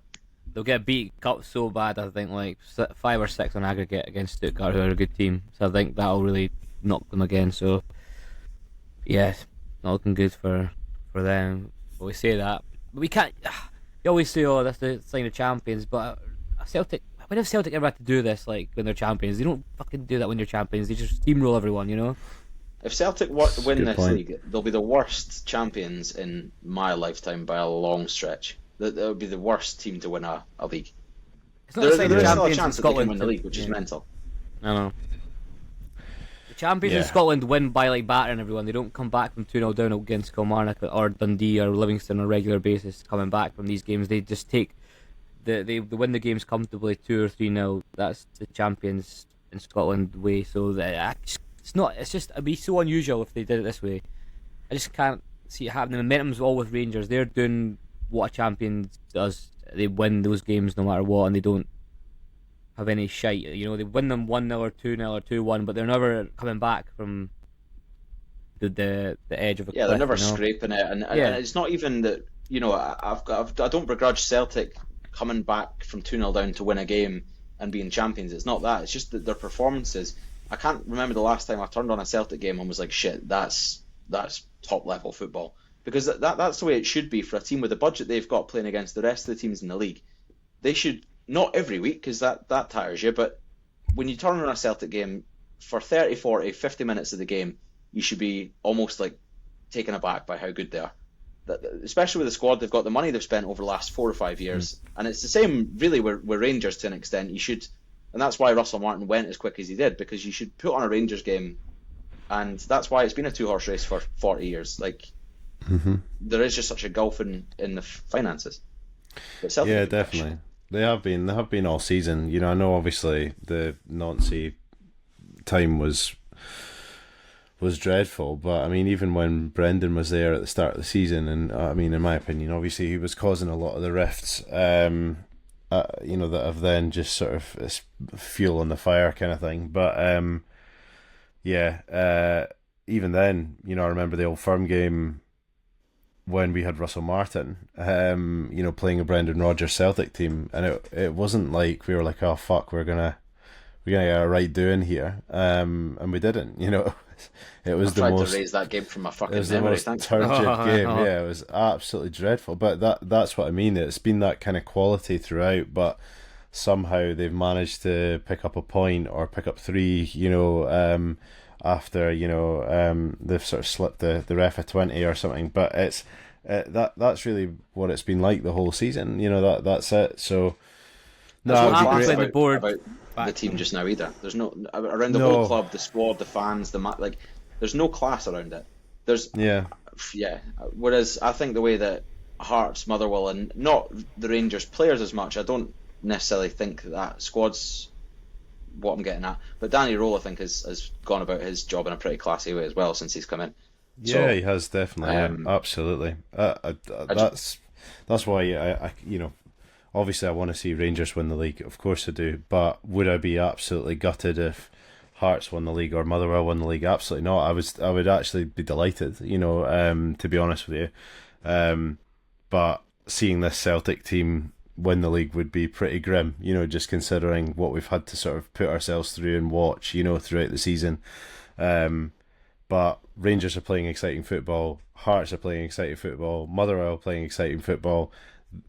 S2: they'll get beat up so bad. I think like 5 or 6 on aggregate against Stuttgart, who are a good team. So I think that'll really knock them again. So yeah, not looking good for them. But we say that, but we can't. You always say, "Oh, that's the sign of champions," but Celtic. When have Celtic ever had to do this? Like when they're champions, they don't fucking do that when they're champions. They just steamroll everyone, you know.
S1: If Celtic win
S3: Good
S1: this
S3: point.
S1: league, they'll be the worst champions in my lifetime by a long stretch. They'll be the worst team to win a league.
S2: It's not the sign
S1: There
S2: of
S1: is still a
S2: champions in
S1: chance that they can
S2: Scotland
S1: win the
S2: to-
S1: league, which is
S2: yeah.
S1: mental.
S2: I know. The champions in
S3: Yeah.
S2: Scotland win by like battering everyone. They don't come back from 2-0 down against Kilmarnock or Dundee or Livingston on a regular basis. Coming back from these games, they just take they win the games comfortably 2 or 3-0. That's the champions in Scotland way. So it's not. It's just it'd be so unusual if they did it this way. I just can't see it happening. The momentum's all with Rangers. They're doing what a champion does. They win those games no matter what, and they don't have any shite. You know, they win them 1-0 or 2-0 or 2-1, but they're never coming back from the edge of a
S1: Yeah,
S2: cliff.
S1: they're never
S2: you know?
S1: scraping it, and
S2: Yeah.
S1: it's not even that. You know, I don't begrudge Celtic coming back from 2-0 down to win a game and being champions. It's not that. It's just that their performances. I can't remember the last time I turned on a Celtic game and was like, shit, that's top level football. Because that's the way it should be for a team with the budget they've got playing against the rest of the teams in the league. They should, not every week, because that tires you, but when you turn on a Celtic game, for 30, 40, 50 minutes of the game, you should be almost like taken aback by how good they are. Especially with the squad they've got, the money they've spent over the last 4 or 5 years. And it's the same, really, with Rangers to an extent. You should, and that's why Russell Martin went as quick as he did, because you should put on a Rangers game, and that's why it's been a 2-horse race for 40 years. Like, there is just such a gulf in the finances. But Celtic
S3: Yeah,
S1: have been
S3: definitely. They have been. They have been all season. You know, I know obviously the Nancy time was dreadful, but I mean, even when Brendan was there at the start of the season, and I mean, in my opinion, obviously he was causing a lot of the rifts. You know, that have then just sort of it's fuel on the fire kind of thing. But yeah, even then, you know, I remember the Old Firm game when we had Russell Martin, you know, playing a Brendan Rodgers Celtic team, and it wasn't like we were like, oh fuck, we're gonna get a right doing here, and we didn't. You know, it was
S1: I've
S3: the
S1: tried
S3: most.
S1: to raise that game from my
S3: It
S1: fucking
S3: was the
S1: memory.
S3: most
S1: Thanks.
S3: turgid game.
S2: Oh.
S3: Yeah, it was absolutely dreadful. But that's what I mean. It's been that kind of quality throughout, but somehow they've managed to pick up a point or pick up three. You know, after they've sort of slipped the ref a 20 or something. But it's that's really what it's been like the whole season. You know, that's it. So no,
S1: There's
S3: it
S1: no
S3: would be
S1: class
S3: great.
S2: the board
S1: about the
S2: back.
S1: team just now either. There's no around the
S3: No.
S1: whole club, the squad, the fans, like. There's no class around it. There's
S3: Yeah.
S1: yeah. Whereas I think the way that Hearts, Motherwell, and not the Rangers players as much, I don't necessarily think that squad's what I'm getting at. But Danny Rowe, I think, has gone about his job in a pretty classy way as well since he's come in.
S3: Yeah,
S1: So,
S3: he has definitely. Yeah, absolutely. That's why I you know, obviously I want to see Rangers win the league. Of course I do. But would I be absolutely gutted if Hearts won the league or Motherwell won the league? Absolutely not. I would actually be delighted. You know, to be honest with you. But seeing this Celtic team win the league would be pretty grim. You know, just considering what we've had to sort of put ourselves through and watch. You know, throughout the season. But Rangers are playing exciting football. Hearts are playing exciting football. Motherwell playing exciting football.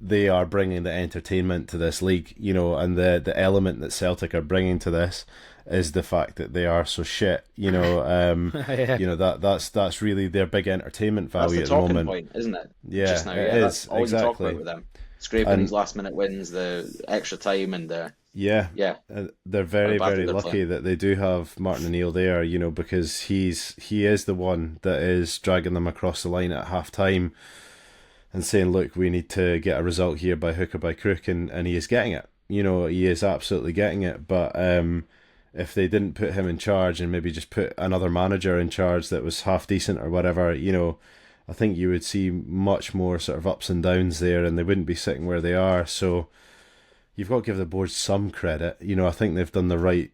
S3: They are bringing the entertainment to this league, you know, and the element that Celtic are bringing to this is the fact that they are so shit, you know.
S2: Yeah.
S3: You know, that's really their big entertainment
S1: that's
S3: value
S1: the
S3: at the
S1: talking
S3: moment.
S1: point, isn't it?
S3: Yeah,
S1: Just now,
S3: it
S1: that's
S3: is,
S1: all you talk
S3: exactly.
S1: about with them. Scraping
S3: And-
S1: these last minute wins, the extra time, and the
S3: Yeah,
S1: yeah.
S3: they're very,
S1: How badly
S3: very
S1: they're
S3: lucky
S1: playing.
S3: that they do have Martin O'Neill there, you know, because he is the one that is dragging them across the line at half time and saying, look, we need to get a result here by hook or by crook, and he is getting it. You know, he is absolutely getting it. But if they didn't put him in charge and maybe just put another manager in charge that was half decent or whatever, you know, I think you would see much more sort of ups and downs there, and they wouldn't be sitting where they are. So you've got to give the board some credit. You know, I think they've done the right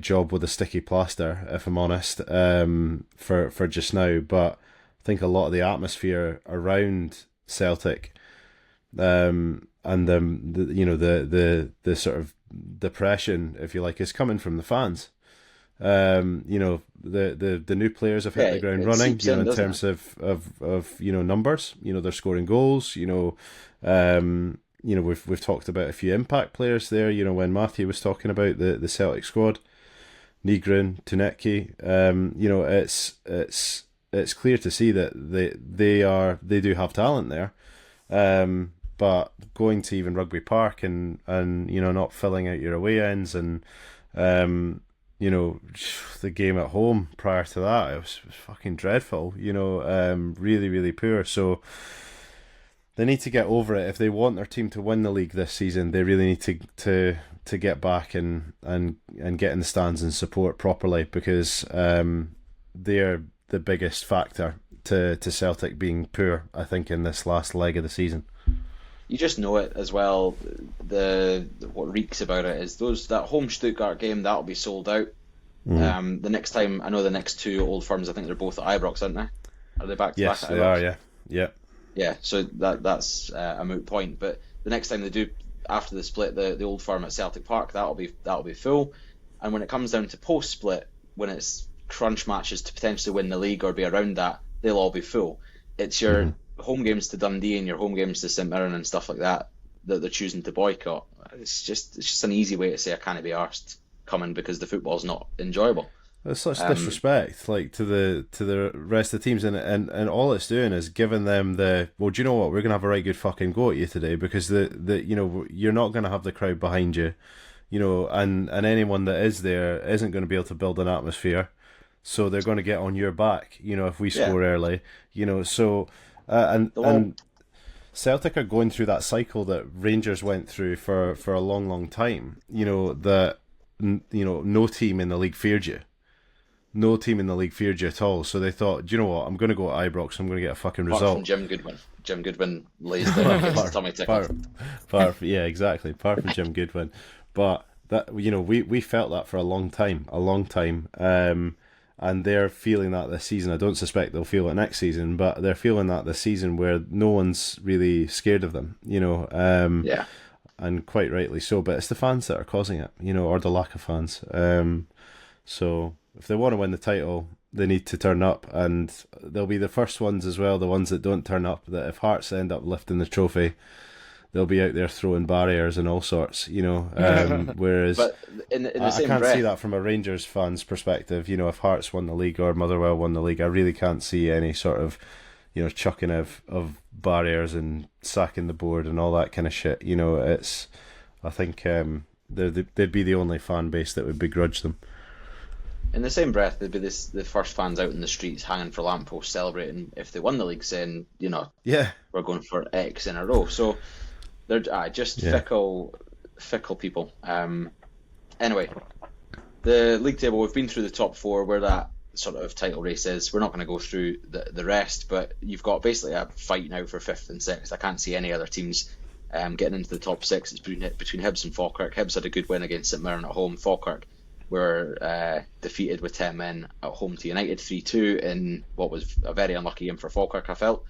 S3: job with the sticky plaster, if I'm honest, for just now. But I think a lot of the atmosphere around Celtic, and the sort of depression, if you like, is coming from the fans. You know, the new players have hit
S1: Yeah,
S3: the ground
S1: it
S3: running,
S1: seeps
S3: you know,
S1: in,
S3: in
S1: doesn't
S3: terms of you know, numbers. You know, they're scoring goals. You know, we've talked about a few impact players there. You know, when Matthew was talking about the Celtic squad, Nygren, Tunecki. You know, it's clear to see that they do have talent there. But going to even Rugby Park and you know, not filling out your away ends, and you know, the game at home prior to that, it was fucking dreadful. You know, really, really poor. So they need to get over it if they want their team to win the league this season. They really need to get back and get in the stands and support properly, because they're the biggest factor to Celtic being poor, I think, in this last leg of the season.
S1: You just know it as well. What reeks about it is that home Stuttgart game that'll be sold out. The next time, I know the next two Old Firms, I think they're both at Ibrox, aren't they? Are they back to
S3: Yes,
S1: back at
S3: they
S1: Ibrox?
S3: are. Yeah.
S1: Yeah, so that's a moot point. But the next time they do, after the split, the Old Firm at Celtic Park, that'll be full. And when it comes down to post split, when it's crunch matches to potentially win the league or be around that, they'll all be full. It's your home games to Dundee and your home games to St Mirren and stuff like that they're choosing to boycott. It's just an easy way to say I can't be arsed coming because the football's not enjoyable.
S3: It's such disrespect, like to the rest of the teams, and all it's doing is giving them do you know what, we're gonna have a right good fucking go at you today, because the you know, you're not gonna have the crowd behind you, you know, and anyone that is there isn't going to be able to build an atmosphere, so they're going to get on your back, you know, if we score early, you know. So And Celtic are going through that cycle that Rangers went through for a long time. No team in the league feared you. No team in the league feared you at all. So they thought, do you know what? I'm going to go to Ibrox. I'm going to get a fucking result.
S1: Apart from Jim Goodwin. Jim Goodwin lays there and gets his tummy tickled.
S3: Yeah, exactly. Apart from Jim Goodwin, but that we felt that for a long time, and they're feeling that this season. I don't suspect they'll feel it next season, but they're feeling that this season where no one's really scared of them.
S1: Yeah.
S3: And quite rightly so. But it's the fans that are causing it, or the lack of fans. So if they want to win the title, they need to turn up, and they'll be the first ones as well, the ones that don't turn up, that if Hearts end up lifting the trophy, they'll be out there throwing barriers and all sorts, whereas
S1: but in the
S3: I
S1: same
S3: can't
S1: breath,
S3: see that from a Rangers fan's perspective. If Hearts won the league or Motherwell won the league, I really can't see any sort of chucking of barriers and sacking the board and all that kind of shit. I think they'd be the only fan base that would begrudge them.
S1: in the same breath, they'd be the first fans out in the streets hanging for lampposts celebrating if they won the league, saying, we're going for X in a row. So they're just fickle people. Anyway, the league table, we've been through the top four where that sort of title race is. We're not going to go through the rest, but you've got basically a fight now for 5th and 6th. I can't see any other teams getting into the top 6. It's between Hibs and Falkirk. Hibs had a good win against St Mirren at home. Falkirk were defeated with 10 men at home to United 3-2 in what was a very unlucky game for Falkirk, I felt.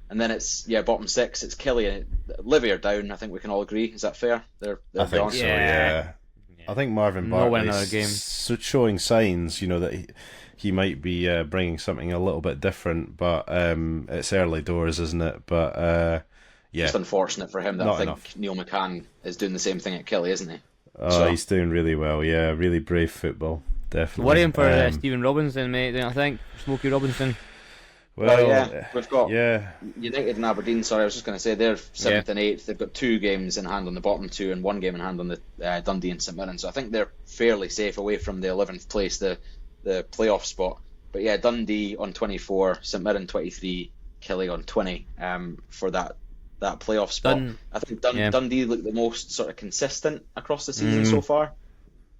S1: And then it's bottom 6. It's Kelly and Livy are down. I think we can all agree. Is that fair? They're
S3: I think
S1: gone.
S3: so. Yeah. I think Marvin Bartley's showing signs, that he might be bringing something a little bit different, but it's early doors, isn't it? But
S1: just unfortunate for him that I think
S3: enough.
S1: Neil McCann is doing the same thing at Kelly, isn't he?
S3: He's doing really well. Yeah, really brave football. Definitely.
S2: Worrying for Stephen Robinson, mate. I think Smokey Robinson.
S1: Well, we've got United and Aberdeen. Sorry, I was just going to say they're 7th and 8th. They've got 2 games in hand on the bottom 2 and 1 game in hand on the Dundee and St Mirren. So I think they're fairly safe away from the 11th place, the playoff spot. But yeah, Dundee on 24, St Mirren 23, Kelly on 20 for that playoff spot. I think Dundee look the most sort of consistent across the season so far.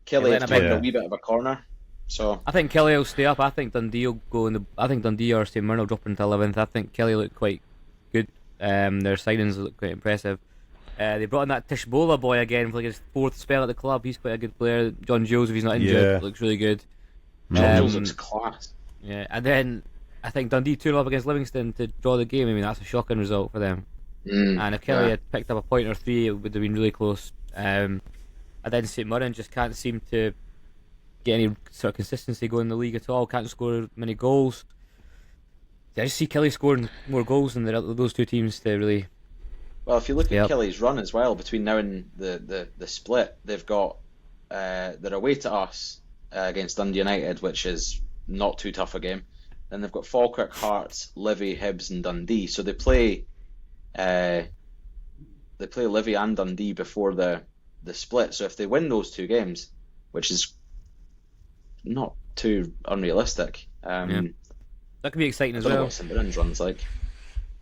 S1: Kelly have taken a wee bit of a corner. So
S2: I think Kelly will stay up. I think Dundee will go I think Dundee or St Mirren will drop into 11th. I think Kelly look quite good. Their signings look quite impressive. They brought in that Tishbola boy again for his 4th spell at the club. He's quite a good player. John Jules, if he's not injured, looks really good.
S1: John Jules looks class.
S2: Yeah, and then I think Dundee 2-0 against Livingston to draw the game. I mean, that's a shocking result for them. And if Kelly had picked up a point or 3, it would have been really close. And then St Mirren just can't seem to get any sort of consistency going in the league at all. Can't score many goals. I just see Kelly scoring more goals than those 2 teams to really.
S1: Well, if you look at Kelly's run as well between now and the split, they've got they're away to us against Dundee United, which is not too tough a game. Then they've got Falkirk, Hearts, Livy, Hibs, and Dundee. So they play Livy and Dundee before the split. So if they win those 2 games, which is not too unrealistic,
S2: that could be exciting as well.
S1: I don't know what St Mirren's run's like.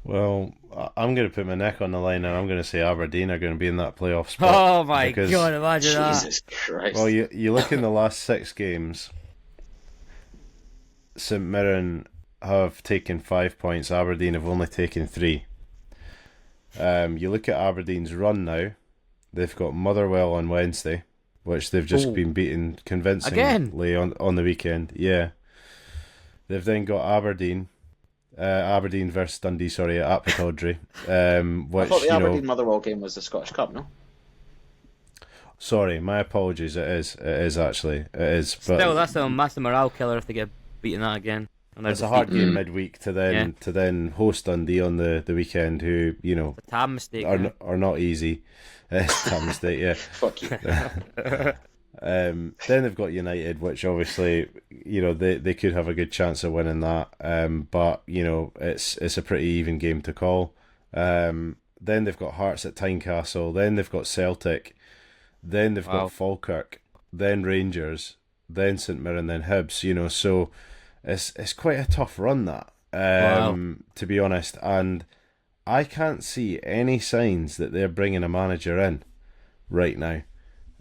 S3: Well, I'm going to put my neck on the line and I'm going to say Aberdeen are going to be in that playoff spot.
S2: Oh my God, imagine that.
S1: Jesus Christ.
S3: Well, you look in the last 6 games, St Mirren have taken 5 points, Aberdeen have only taken 3. You look at Aberdeen's run now, they've got Motherwell on Wednesday, which they've just been beaten convincingly on the weekend. Yeah. They've then got Aberdeen versus Dundee, at Pittodrie.
S1: I thought the Aberdeen Motherwell game was the Scottish Cup, no?
S3: Sorry, my apologies. It is actually. It is. But
S2: still, that's a massive morale killer if they get beaten that again.
S3: It's a hard game midweek to then host Dundee on the weekend, who
S2: it's a TAM mistake
S3: are not easy. It's a TAM mistake, yeah.
S1: Fuck you.
S3: Then they've got United, which obviously they could have a good chance of winning that. But it's a pretty even game to call. Then they've got Hearts at Tynecastle. Then they've got Celtic. Then they've got Falkirk. Then Rangers. Then St Mirren. Then Hibs. So it's quite a tough run that. to be honest. And I can't see any signs that they're bringing a manager in right now.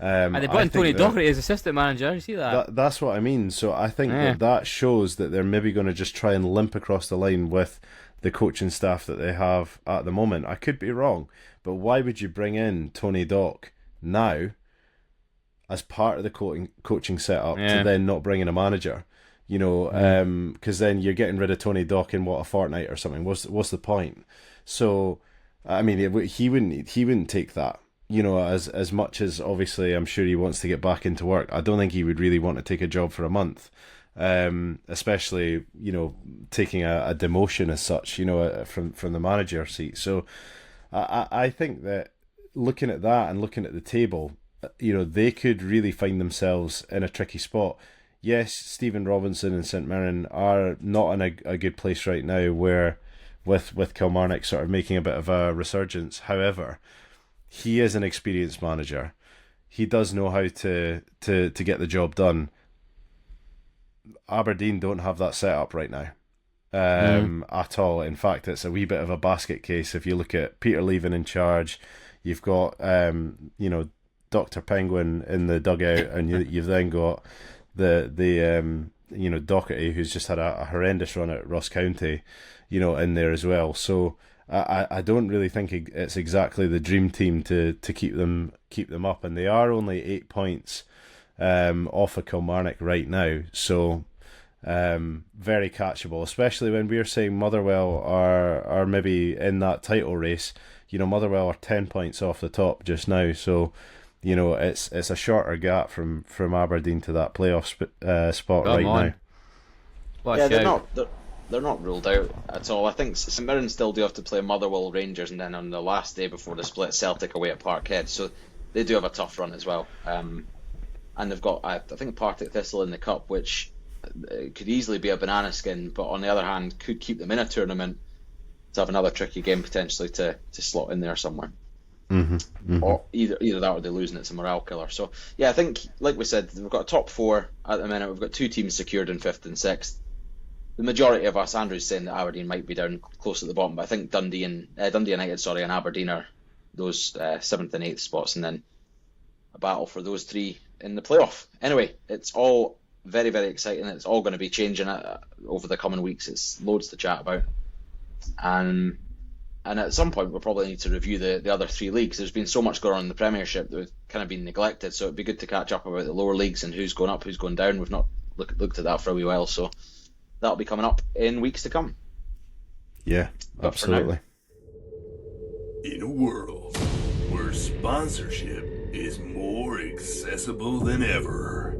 S2: And they brought in Tony Docherty as assistant manager. You see that?
S3: That's what I mean. So I think that shows that they're maybe going to just try and limp across the line with the coaching staff that they have at the moment. I could be wrong, but why would you bring in Tony Dock now as part of the coaching setup to then not bring in a manager? You know, because then you're getting rid of Tony Dock in a fortnight or something. What's the point? So, I mean, he wouldn't take that. You know, as much as obviously I'm sure he wants to get back into work, I don't think he would really want to take a job for a month, especially, you know, taking a demotion as such, you know, from the manager seat. So I think that looking at that and looking at the table, you know, they could really find themselves in a tricky spot. Yes, Stephen Robinson and St Mirren are not in a good place right now, where with Kilmarnock sort of making a bit of a resurgence. However, he is an experienced manager. He does know how to get the job done. Aberdeen don't have that set up right now at all. In fact, it's a wee bit of a basket case. If you look at Peter Leven in charge, you've got you know, Dr. Penguin in the dugout, and you've then got the you know, Docherty, who's just had a horrendous run at Ross County, you know, in there as well. So I don't really think it's exactly the dream team to keep them up, and they are only 8 points off of Kilmarnock right now. So very catchable, especially when we're saying Motherwell are maybe in that title race. You know, Motherwell are 10 points off the top just now, so you know it's a shorter gap from Aberdeen to that playoff spot right now.
S1: They're not ruled out at all. I think St Mirren still do have to play Motherwell, Rangers, and then on the last day before the split, Celtic away at Parkhead. So they do have a tough run as well. And they've got, I think, Partick Thistle in the Cup, which could easily be a banana skin, but on the other hand, could keep them in a tournament to have another tricky game potentially to slot in there somewhere. Or either that or they lose and it's a morale killer. So yeah, I think, like we said, we've got a top four at the minute. We've got two teams secured in 5th and 6th. The majority of us, Andrew's saying that Aberdeen might be down close at the bottom, but I think Dundee United, and Aberdeen are those 7th and 8th spots, and then a battle for those three in the playoff. Anyway, it's all very, very exciting. It's all going to be changing over the coming weeks. It's loads to chat about, and at some point we'll probably need to review the other three leagues. There's been so much going on in the Premiership that we've kind of been neglected, so it'd be good to catch up about the lower leagues and who's going up, who's going down. We've not looked at that for a wee while, so that'll be coming up in weeks to come.
S3: Yeah, absolutely.
S4: In a world where sponsorship is more accessible than ever,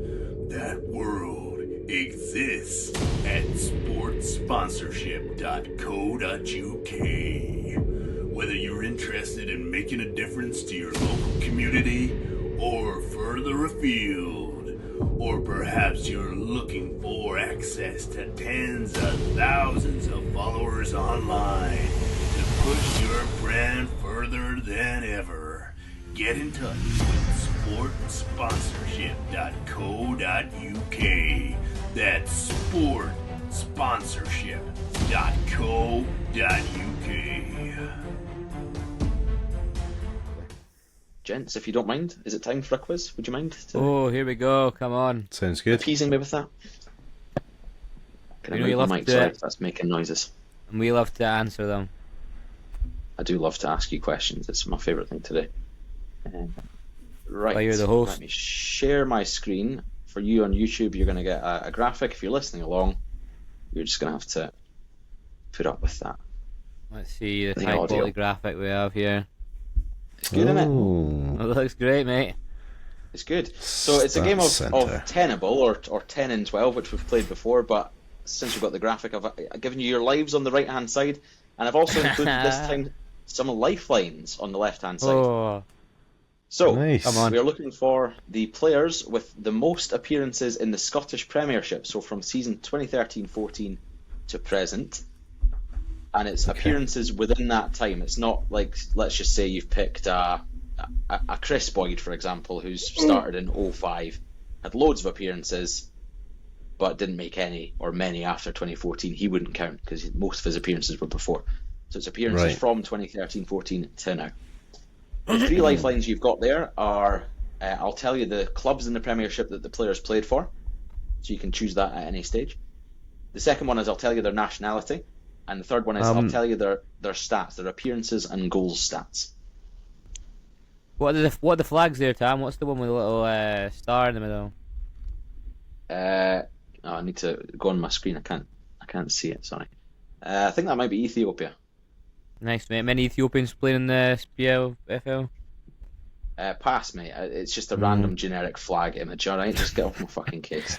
S4: that world exists at sportsponsorship.co.uk. Whether you're interested in making a difference to your local community or further afield, or perhaps you're looking for access to tens of thousands of followers online to push your brand further than ever, get in touch with sportsponsorship.co.uk. That's sportsponsorship.co.uk.
S1: Gents, if you don't mind, is it time for a quiz? Would you mind?
S2: Oh, here we go. Come on.
S3: Sounds good.
S1: Appeasing me with that? Can I move my mic? Sorry, that's making noises.
S2: And we love to answer them.
S1: I do love to ask you questions. It's my favourite thing to do. Right.
S2: Well, you're the host.
S1: Let me share my screen. For you on YouTube, you're going to get a graphic. If you're listening along, you're just going to have to put up with that.
S2: Let's see the high quality graphic we have here.
S1: It's good, isn't it?
S2: Oh, it looks great, mate.
S1: It's good. So it's a game of Tenable, or 10 in 12, which we've played before, but since we've got the graphic, I've given you your lives on the right-hand side, and I've also included this time some lifelines on the left-hand side.
S2: Oh.
S1: So,
S3: nice.
S1: We are looking for the players with the most appearances in the Scottish Premiership, so from season 2013-14 to present. And it's appearances within that time. It's not like, let's just say you've picked a Chris Boyd, for example, who's started in 05, had loads of appearances, but didn't make any or many after 2014, he wouldn't count because most of his appearances were before. So it's appearances
S3: Right.
S1: from 2013-14 to now. The 3 lifelines you've got there are, I'll tell you the clubs in the Premiership that the players played for, so you can choose that at any stage. The second one is I'll tell you their nationality, and the third one is I'll tell you their stats, their appearances and goals stats.
S2: What are the flags there, Tam? What's the one with a little star in the middle?
S1: I need to go on my screen. I can't see it. Sorry. I think that might be Ethiopia.
S2: Nice, mate. Many Ethiopians playing in the SPL.
S1: Pass, mate. It's just a random generic flag image. All right, just get off my fucking case.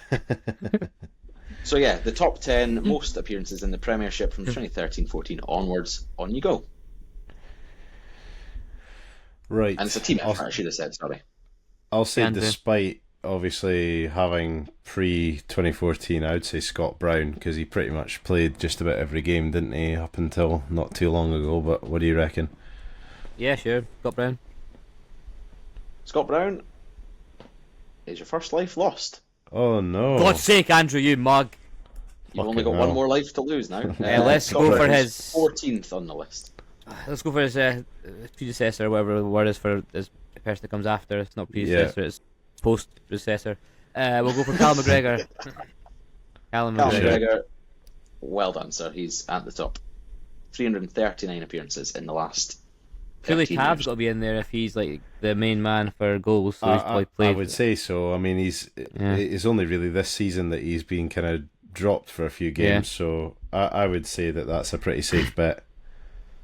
S1: So yeah, the top 10 most appearances in the Premiership from 2013-14 onwards. On you go.
S3: Right.
S1: And it's a team effort. I should have said. Sorry.
S3: I'll say,
S2: Can do.
S3: despite obviously having pre-2014, I would say Scott Brown, because he pretty much played just about every game, didn't he, up until not too long ago. But what do you reckon?
S2: Yeah, sure. Scott Brown.
S1: Scott Brown is your first life lost.
S3: Oh no!
S2: God's sake, Andrew, you mug.
S1: You've only got
S3: Fucking
S1: one
S3: hell.
S1: more life to lose now.
S2: Let's
S1: Scott
S2: go for
S1: Brown is
S2: his
S1: 14th on the list.
S2: Let's go for his predecessor, whatever the word is for this person that comes after. It's not predecessor, it's post-predecessor. We'll go for Cal McGregor. Callum
S1: Cal
S2: McGregor.
S1: McGregor, well done, sir. He's at the top. 339 appearances in the last.
S2: Surely
S1: 13
S2: Tav's
S1: years.
S2: got to be in there if he's like the main man for goals. So he's probably
S3: I
S2: played.
S3: would say so. I mean, it's only really this season that he's been kind of dropped for a few games.
S2: Yeah.
S3: So I would say that's a pretty safe bet.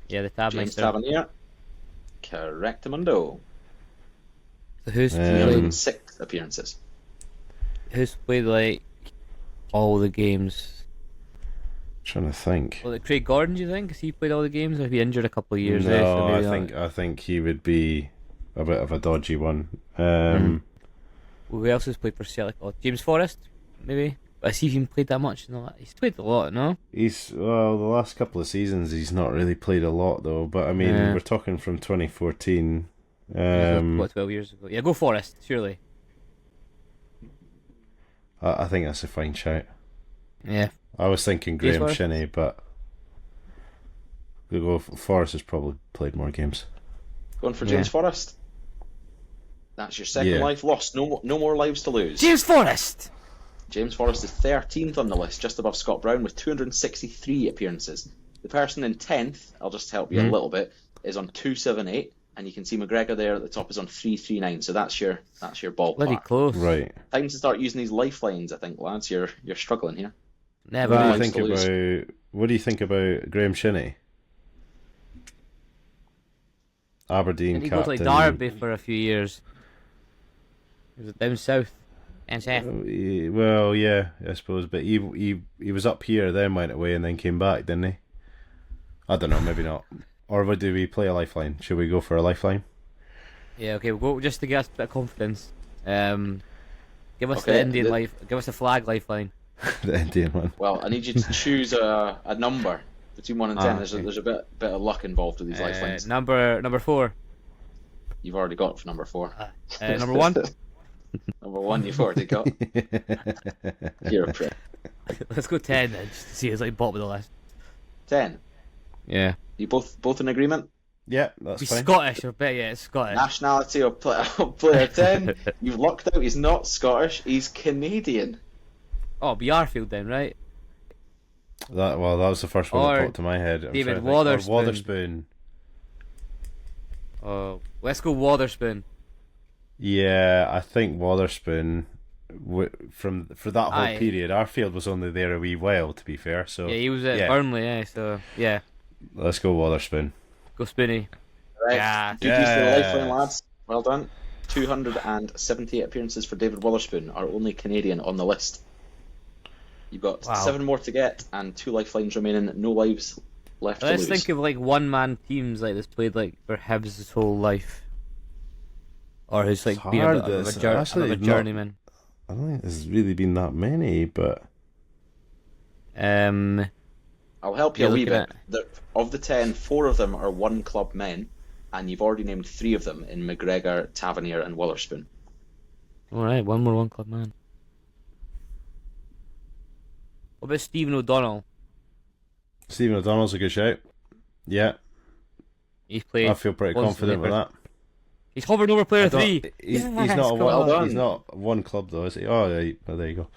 S2: Yeah, the Tab
S1: James
S2: Meister.
S1: Tavernier. Correctamundo.
S2: So who's played?
S1: 306 appearances.
S2: Who's played like all the games?
S3: Trying to think.
S2: Well, like Craig Gordon, do you think? Has he played all the games? Or has he been injured a couple of years?
S3: No,
S2: so maybe not.
S3: I think he would be a bit of a dodgy one.
S2: Well, who else has played for Celtic? Oh, James Forrest, maybe. But I see him played that much. No, he's played a lot, no?
S3: The last couple of seasons he's not really played a lot though. But I mean,
S2: Yeah.
S3: we're talking from 2014.
S2: What, 12 years ago? Yeah, go Forrest, surely.
S3: I think that's a fine shout.
S2: Yeah.
S3: I was thinking
S2: James
S3: Graham
S2: Forrest?
S3: Shinney, but we'll go. Forrest has probably played more games.
S1: Going for James
S2: Yeah.
S1: Forrest. That's your second
S3: Yeah.
S1: life lost. No more lives to lose.
S2: James Forrest!
S1: James Forrest is 13th on the list, just above Scott Brown with 263 appearances. The person in 10th, I'll just help you a little bit, is on 278, and you can see McGregor there at the top is on 339. So that's your ballpark.
S2: Bloody close.
S3: Right.
S1: Time to start using these lifelines, I think, lads. You're struggling here.
S2: Never
S3: What do you
S2: mind.
S1: lives
S3: think
S1: to lose.
S3: about Graham Shinney? Aberdeen
S2: Didn't he go to like
S3: captain.
S2: Derby for a few years? He was down south. And south.
S3: Well, yeah, I suppose, but he was up here, then went away, and then came back, didn't he? I don't know, maybe not. Or do we play a lifeline? Should we go for a lifeline?
S2: Yeah, okay, we'll go just to get us a bit of confidence. Give us
S1: Okay,
S2: the Indian give us a flag lifeline.
S3: The Indian one.
S1: Well, I need you to choose a number between 1 and 10.
S2: okay.
S1: There's a bit of luck involved with these lifelines.
S2: Number 4.
S1: You've already got for number 4.
S2: Number 1.
S1: Number 1 you've already got. You're a prick.
S2: Let's go 10 then, just to see it's like bottom of the list.
S1: 10.
S2: Yeah.
S1: You both in agreement?
S3: Yeah, that's
S2: He's
S3: fine.
S2: Scottish, I bet. Yeah, it's Scottish.
S1: Nationality of player 10. You've lucked out. He's not Scottish. He's Canadian.
S2: Oh, be Arfield then, right?
S3: That was the first one
S2: Or
S3: that popped to my head. I'm
S2: David
S3: trying to think. Or
S2: Wotherspoon.
S3: Wotherspoon.
S2: Oh, let's go Wotherspoon.
S3: Yeah, I think Wotherspoon. For that whole
S2: Aye.
S3: period, Arfield was only there a wee while. To be fair, so
S2: Yeah, he was at
S3: yeah.
S2: Burnley. Yeah, so yeah,
S3: Let's go Wotherspoon.
S2: go Spoony.
S1: Right.
S2: Yeah.
S1: Good use for the
S3: Yes.
S1: lifeline, lads. Well done. 278 appearances for David Wotherspoon, our only Canadian on the list. You've got
S2: Wow.
S1: 7 more to get and 2 lifelines remaining. No lives left to
S2: Let's
S1: lose.
S2: think of like one-man teams like this played like for Hibs his whole life, or who's like
S3: It's
S2: been
S3: hard,
S2: a bit of
S3: it's
S2: a,
S3: actually
S2: bit of a
S3: not-
S2: journeyman.
S3: I don't think there's really been that many, but
S1: I'll help you
S2: Yeah,
S1: a wee
S2: looking
S1: bit. Of the 10, 4 of them are one club men, and you've already named 3 of them in McGregor, Tavernier, and Wotherspoon.
S2: All right, one more one club man. What about Stephen O'Donnell?
S3: Stephen O'Donnell's a good shout. Yeah,
S2: He's played.
S3: I feel pretty confident with that.
S2: He's hovering over player 3.
S3: He's
S2: Yes,
S3: not a
S2: well
S3: one. He's not one club though, is he? Oh, yeah, well, there you go.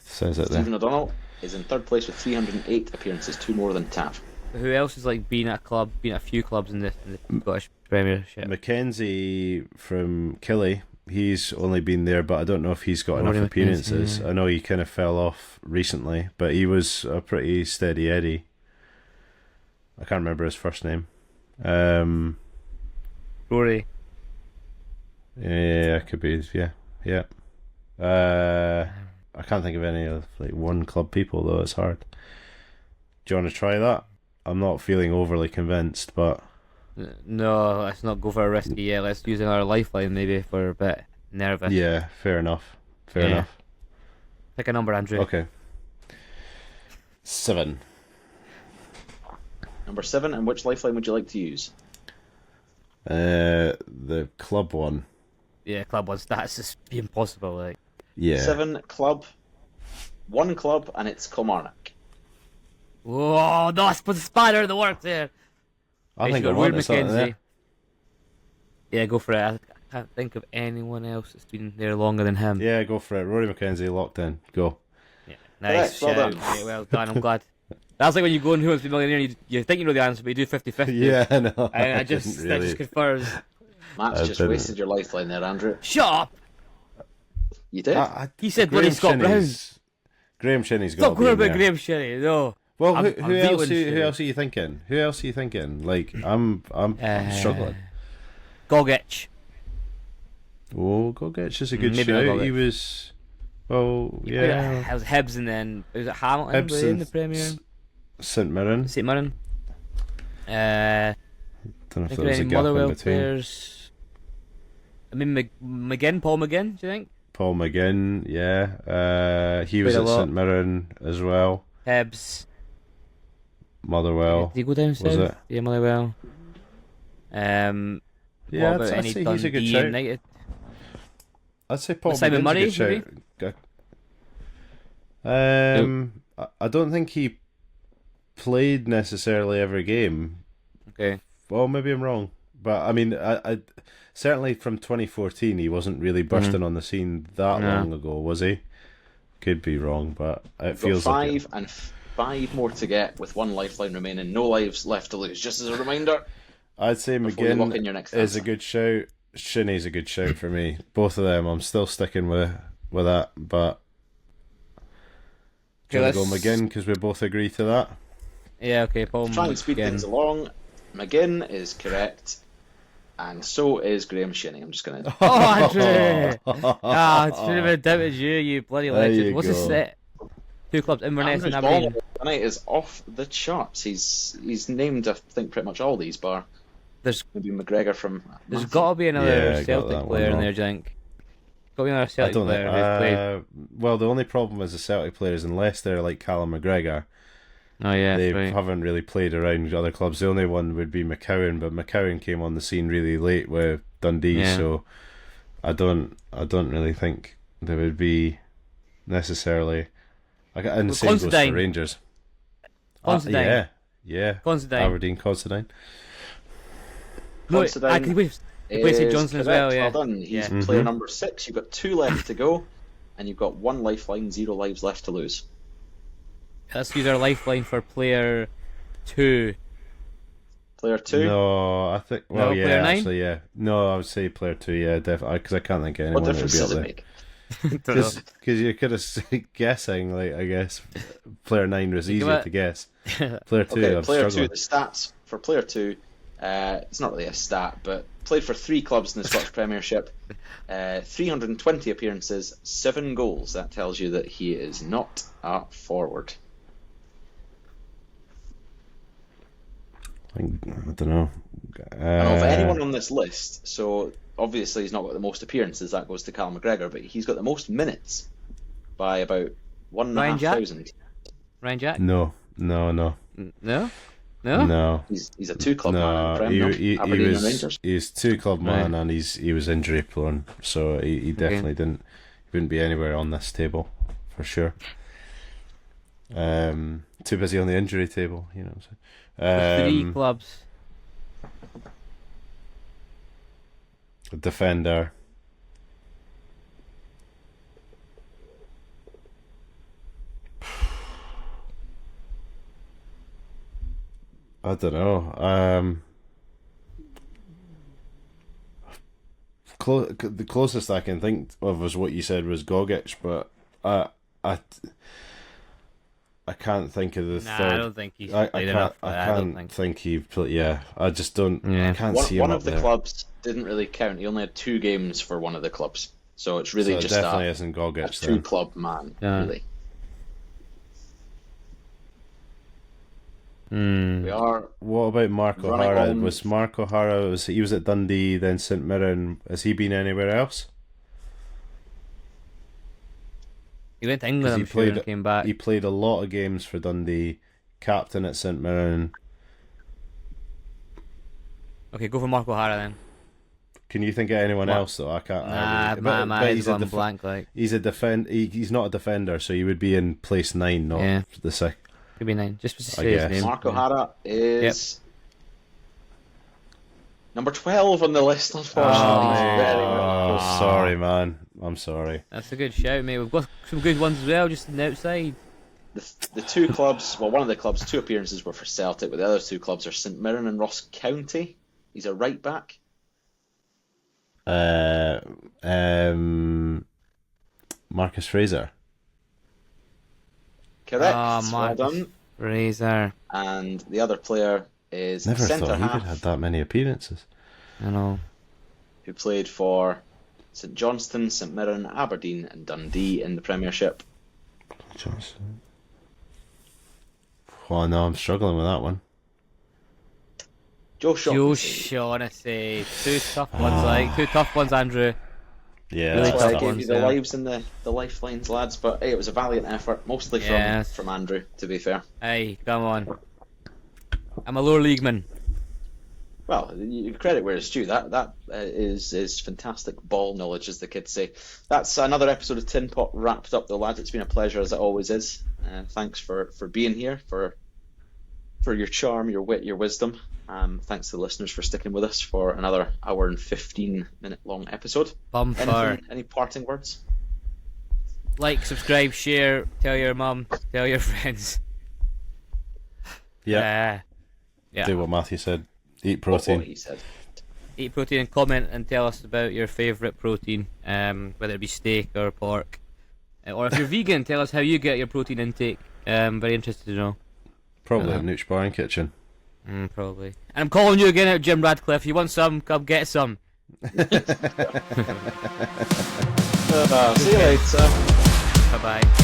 S3: Says it there.
S1: Stephen O'Donnell is in third place with 308 appearances, 2 more than Tav.
S2: Who else is like been at a few clubs in the Scottish Premiership?
S3: Mackenzie from Killie, he's only been there, but I don't know if he's got enough
S2: Rory
S3: appearances.
S2: Mackenzie, yeah.
S3: I know he kind of fell off recently, but he was a pretty steady Eddie. I can't remember his first name.
S2: Rory.
S3: Yeah, it could be. Yeah. I can't think of any of like one club people though. It's hard. Do you want to try that? I'm not feeling overly convinced, but
S2: No, let's not go for a risky. Yeah, let's use our lifeline maybe for a bit nervous.
S3: yeah, fair enough. Fair
S2: Yeah.
S3: enough.
S2: Pick a number, Andrew.
S3: Okay. 7.
S1: Number 7, and which lifeline would you like to use?
S3: The club one.
S2: Yeah, club ones. That's just impossible. Like,
S3: Yeah.
S1: 7 club, 1 club, and it's Kilmarnock.
S2: whoa, no, I put the spider in the works there.
S3: I think
S2: Rory
S3: I wanted something there.
S2: Yeah, go for it. I can't think of anyone else that's been there longer than him.
S3: Yeah, go for it. Rory Mackenzie locked in. Go.
S2: Yeah. Nice.
S1: Correct, well
S2: shout.
S1: done.
S2: Yeah, well done. I'm glad. That's like when you go on Who Wants to Be a Millionaire, you think you know the answer, but you do 50-50.
S3: Yeah, I know.
S2: And
S3: I
S2: that just
S3: didn't
S2: confirms.
S1: Matt's
S3: I
S1: just
S3: didn't.
S1: wasted your lifeline there, Andrew.
S2: Shut up!
S1: You did?
S2: He said bloody Scott Brown.
S3: Graham Shinney's got
S2: Stop
S3: to be
S2: going
S3: in
S2: about
S3: there.
S2: Graham Sherry, no.
S3: Well,
S2: I'm
S3: who else?
S2: vetoing
S3: Who
S2: Sherry.
S3: else are you thinking? Who else are you thinking? Like, I'm struggling.
S2: Gogic.
S3: Oh, Gogic is a good
S2: Maybe not
S3: shout.
S2: Gogic.
S3: He was. Well, yeah.
S2: It was Hibs and then was it Hamilton?
S3: Hibs
S2: Were they in
S3: and
S2: the Premier?
S3: St Mirren.
S2: St Mirren.
S3: Don't know if
S2: Think
S3: there
S2: of
S3: was a
S2: any
S3: gap in
S2: Motherwell
S3: between.
S2: players. I mean, McGinn, Paul McGinn. Do you think?
S3: Paul McGinn, yeah. He was
S2: Played a
S3: at
S2: lot.
S3: St Mirren as well.
S2: Hibs.
S3: Motherwell.
S2: Did he go down south?
S3: Was it?
S2: Yeah, Motherwell.
S3: Yeah,
S2: What about
S3: I'd
S2: any
S3: say he's a good
S2: Dundee
S3: shout.
S2: United?
S3: I'd say Paul
S2: Simon
S3: McGinn's
S2: Murray,
S3: a good shout. I don't think he played necessarily every game.
S2: Okay.
S3: Well, maybe I'm wrong, but I mean, I certainly from 2014 he wasn't really bursting on the scene that
S2: No.
S3: long ago, was he? Could be wrong, but it
S1: You've got
S3: feels
S1: 5
S3: like
S1: and 5 more to get with 1 lifeline remaining. No lives left to lose. Just as a reminder,
S3: I'd say
S1: before you lock in
S3: McGinn
S1: your next
S3: is a
S1: answer.
S3: good shout. Shinney's a good shout for me. Both of them, I'm still sticking with that. But do you want to go
S2: let's-
S3: McGinn because we both agree to that?
S2: Yeah, okay, Paul
S1: Try and speed
S2: McGinn.
S1: things along. McGinn is correct, and so is Graham Shinney. I'm just going to...
S2: Oh, Andrew! I should have doubted you, you bloody
S3: There
S2: legend.
S3: you
S2: What's the
S3: go.
S2: set? 2 clubs, Inverness and
S1: Andrew's
S2: Aberdeen.
S1: ball tonight is off the charts. He's named, I think, pretty much all these, bar
S2: There's
S1: maybe McGregor from...
S2: There's
S1: Matthew.
S2: got to be
S3: Yeah,
S2: another
S3: I got
S2: Celtic
S3: that one
S2: player in
S3: wrong.
S2: there, do you think? Got to be another
S3: I
S2: Celtic
S3: don't
S2: player
S3: think.
S2: who's played.
S3: Well, the only problem is the Celtic players, unless they're like Callum McGregor,
S2: Oh yeah,
S3: they
S2: right.
S3: haven't really played around other clubs. The only one would be McCowan, but McCowan came on the scene really late with Dundee,
S2: Yeah.
S3: so I don't really think there would be necessarily. And the same goes for
S2: Considine.
S3: Rangers.
S2: Considine.
S3: Yeah.
S2: Considine.
S3: Aberdeen Considine.
S2: No,
S1: Considine
S2: I could wait. He plays St
S1: is
S2: Johnson as
S1: correct.
S2: well, yeah.
S1: Well done. He's
S2: Yeah.
S1: player number 6. You've got 2 left to go, and you've got 1 lifeline, 0 lives left to lose.
S2: Let's use our lifeline for player 2.
S1: Player 2.
S3: No, I think. Well,
S2: No,
S3: yeah,
S2: player 9?
S3: actually, yeah. No, I would say player 2. Yeah, definitely, because I can't think of anyone
S1: What
S3: that would
S1: difference
S3: be up
S1: does it
S3: there.
S1: make?
S3: Because you're kind of guessing, like, I guess player 9 was easier
S2: about-
S3: to guess. Player 2,
S1: Okay,
S3: I'm
S1: player
S3: struggling.
S1: 2, the stats for player 2, it's not really a stat, but played for 3 clubs in the Scottish Premiership, 320 appearances, 7 goals. That tells you that he is not a forward.
S3: I don't know.
S1: And of anyone on this list, so obviously he's not got the most appearances, that goes to Cal McGregor, but he's got the most minutes by about
S2: Ryan Jack?
S1: 1,500.
S2: Ryan Jack?
S3: No.
S2: No? No?
S3: No.
S1: He's a 2 club man
S3: No,
S1: in the Prem,
S3: he
S1: Aberdeen and
S3: was
S1: Rangers.
S3: he's 2 club man
S2: Right.
S3: and he was injury prone, so he definitely wouldn't be anywhere on this table for sure. Too busy on the injury table, you know.
S2: Three clubs.
S3: Defender. I don't know. The closest I can think of is what you said was Gogic, but I can't think of the third.
S2: I don't think he's played enough.
S3: I can't think he played. Yeah, I just don't.
S2: Yeah.
S3: I can't see him
S1: One
S3: up
S1: of the
S3: there.
S1: clubs didn't really count. He only had 2 games for one of the clubs, so it's really
S3: So it
S1: just
S3: definitely
S1: a
S3: isn't Gogic then.
S1: 2-club man,
S2: Yeah.
S1: really.
S2: Hmm.
S1: We are
S3: What about Mark
S1: running
S3: O'Hara?
S1: on-
S3: Was Mark O'Hara? He was at Dundee, then St Mirren? Has he been anywhere else?
S2: He went to England,
S3: He
S2: I'm sure, and came back.
S3: He played a lot of games for Dundee. Captain at St Mirren.
S2: Okay, go for Mark O'Hara then.
S3: Can you think of anyone
S2: What?
S3: else though? I can't.
S2: Nah,
S3: but
S2: my head's
S3: he's a
S2: gone blank. Like,
S3: He's a he's not a defender, so he would be in place 9, not
S2: Yeah.
S3: the second.
S2: could be 9. Just to
S3: I
S2: say his
S3: guess.
S2: name.
S1: Mark
S2: Yeah.
S1: O'Hara is number 12 on the list, unfortunately. He's very well.
S3: Oh, sorry, man. I'm sorry.
S2: That's a good shout, mate. We've got some good ones as well, just on the outside.
S1: The 2 clubs, well, one of the clubs, 2 appearances were for Celtic, but the other 2 clubs are St Mirren and Ross County. He's a right back.
S3: Marcus Fraser.
S1: Correct.
S2: Ah,
S1: well
S2: Marcus
S1: done.
S2: Fraser.
S1: And the other player is
S3: Never
S1: centre
S3: thought he would
S1: half
S3: have that many appearances.
S2: I know.
S1: who played for St Johnstone, St Mirren, Aberdeen, and Dundee in the Premiership.
S3: Johnson. Oh no, I'm struggling with that one.
S1: Joe
S2: Joe
S1: Shaughnessy.
S2: Shaughnessy. 2 tough ones, like 2 tough ones, Andrew.
S3: Yeah,
S2: Really
S1: That's why I
S2: tough
S1: gave
S2: ones,
S1: you the
S2: yeah.
S1: lives and the lifelines, lads. But hey, it was a valiant effort, mostly
S2: Yes.
S1: from Andrew, to be fair.
S2: Hey, come on. I'm a lower league man.
S1: Well, you credit where it's due. That is fantastic ball knowledge, as the kids say. That's another episode of Tinpot wrapped up, though, lads. It's been a pleasure, as it always is. Thanks for being here, for your charm, your wit, your wisdom. Thanks to the listeners for sticking with us for another hour and 15-minute long episode.
S2: Bumper.
S1: Any parting words?
S2: Like, subscribe, share, tell your mum, tell your friends.
S3: yeah.
S2: Yeah.
S3: Do what Matthew said. Eat
S1: What
S3: protein.
S1: he said.
S2: Eat protein and comment and tell us about your favourite protein, whether it be steak or pork. Or if you're vegan, tell us how you get your protein intake. Very interested to know.
S3: Probably a Nooch Bar and Kitchen.
S2: Probably. And I'm calling you again out, Jim Radcliffe. You want some? Come get some.
S1: See you later.
S2: Bye bye.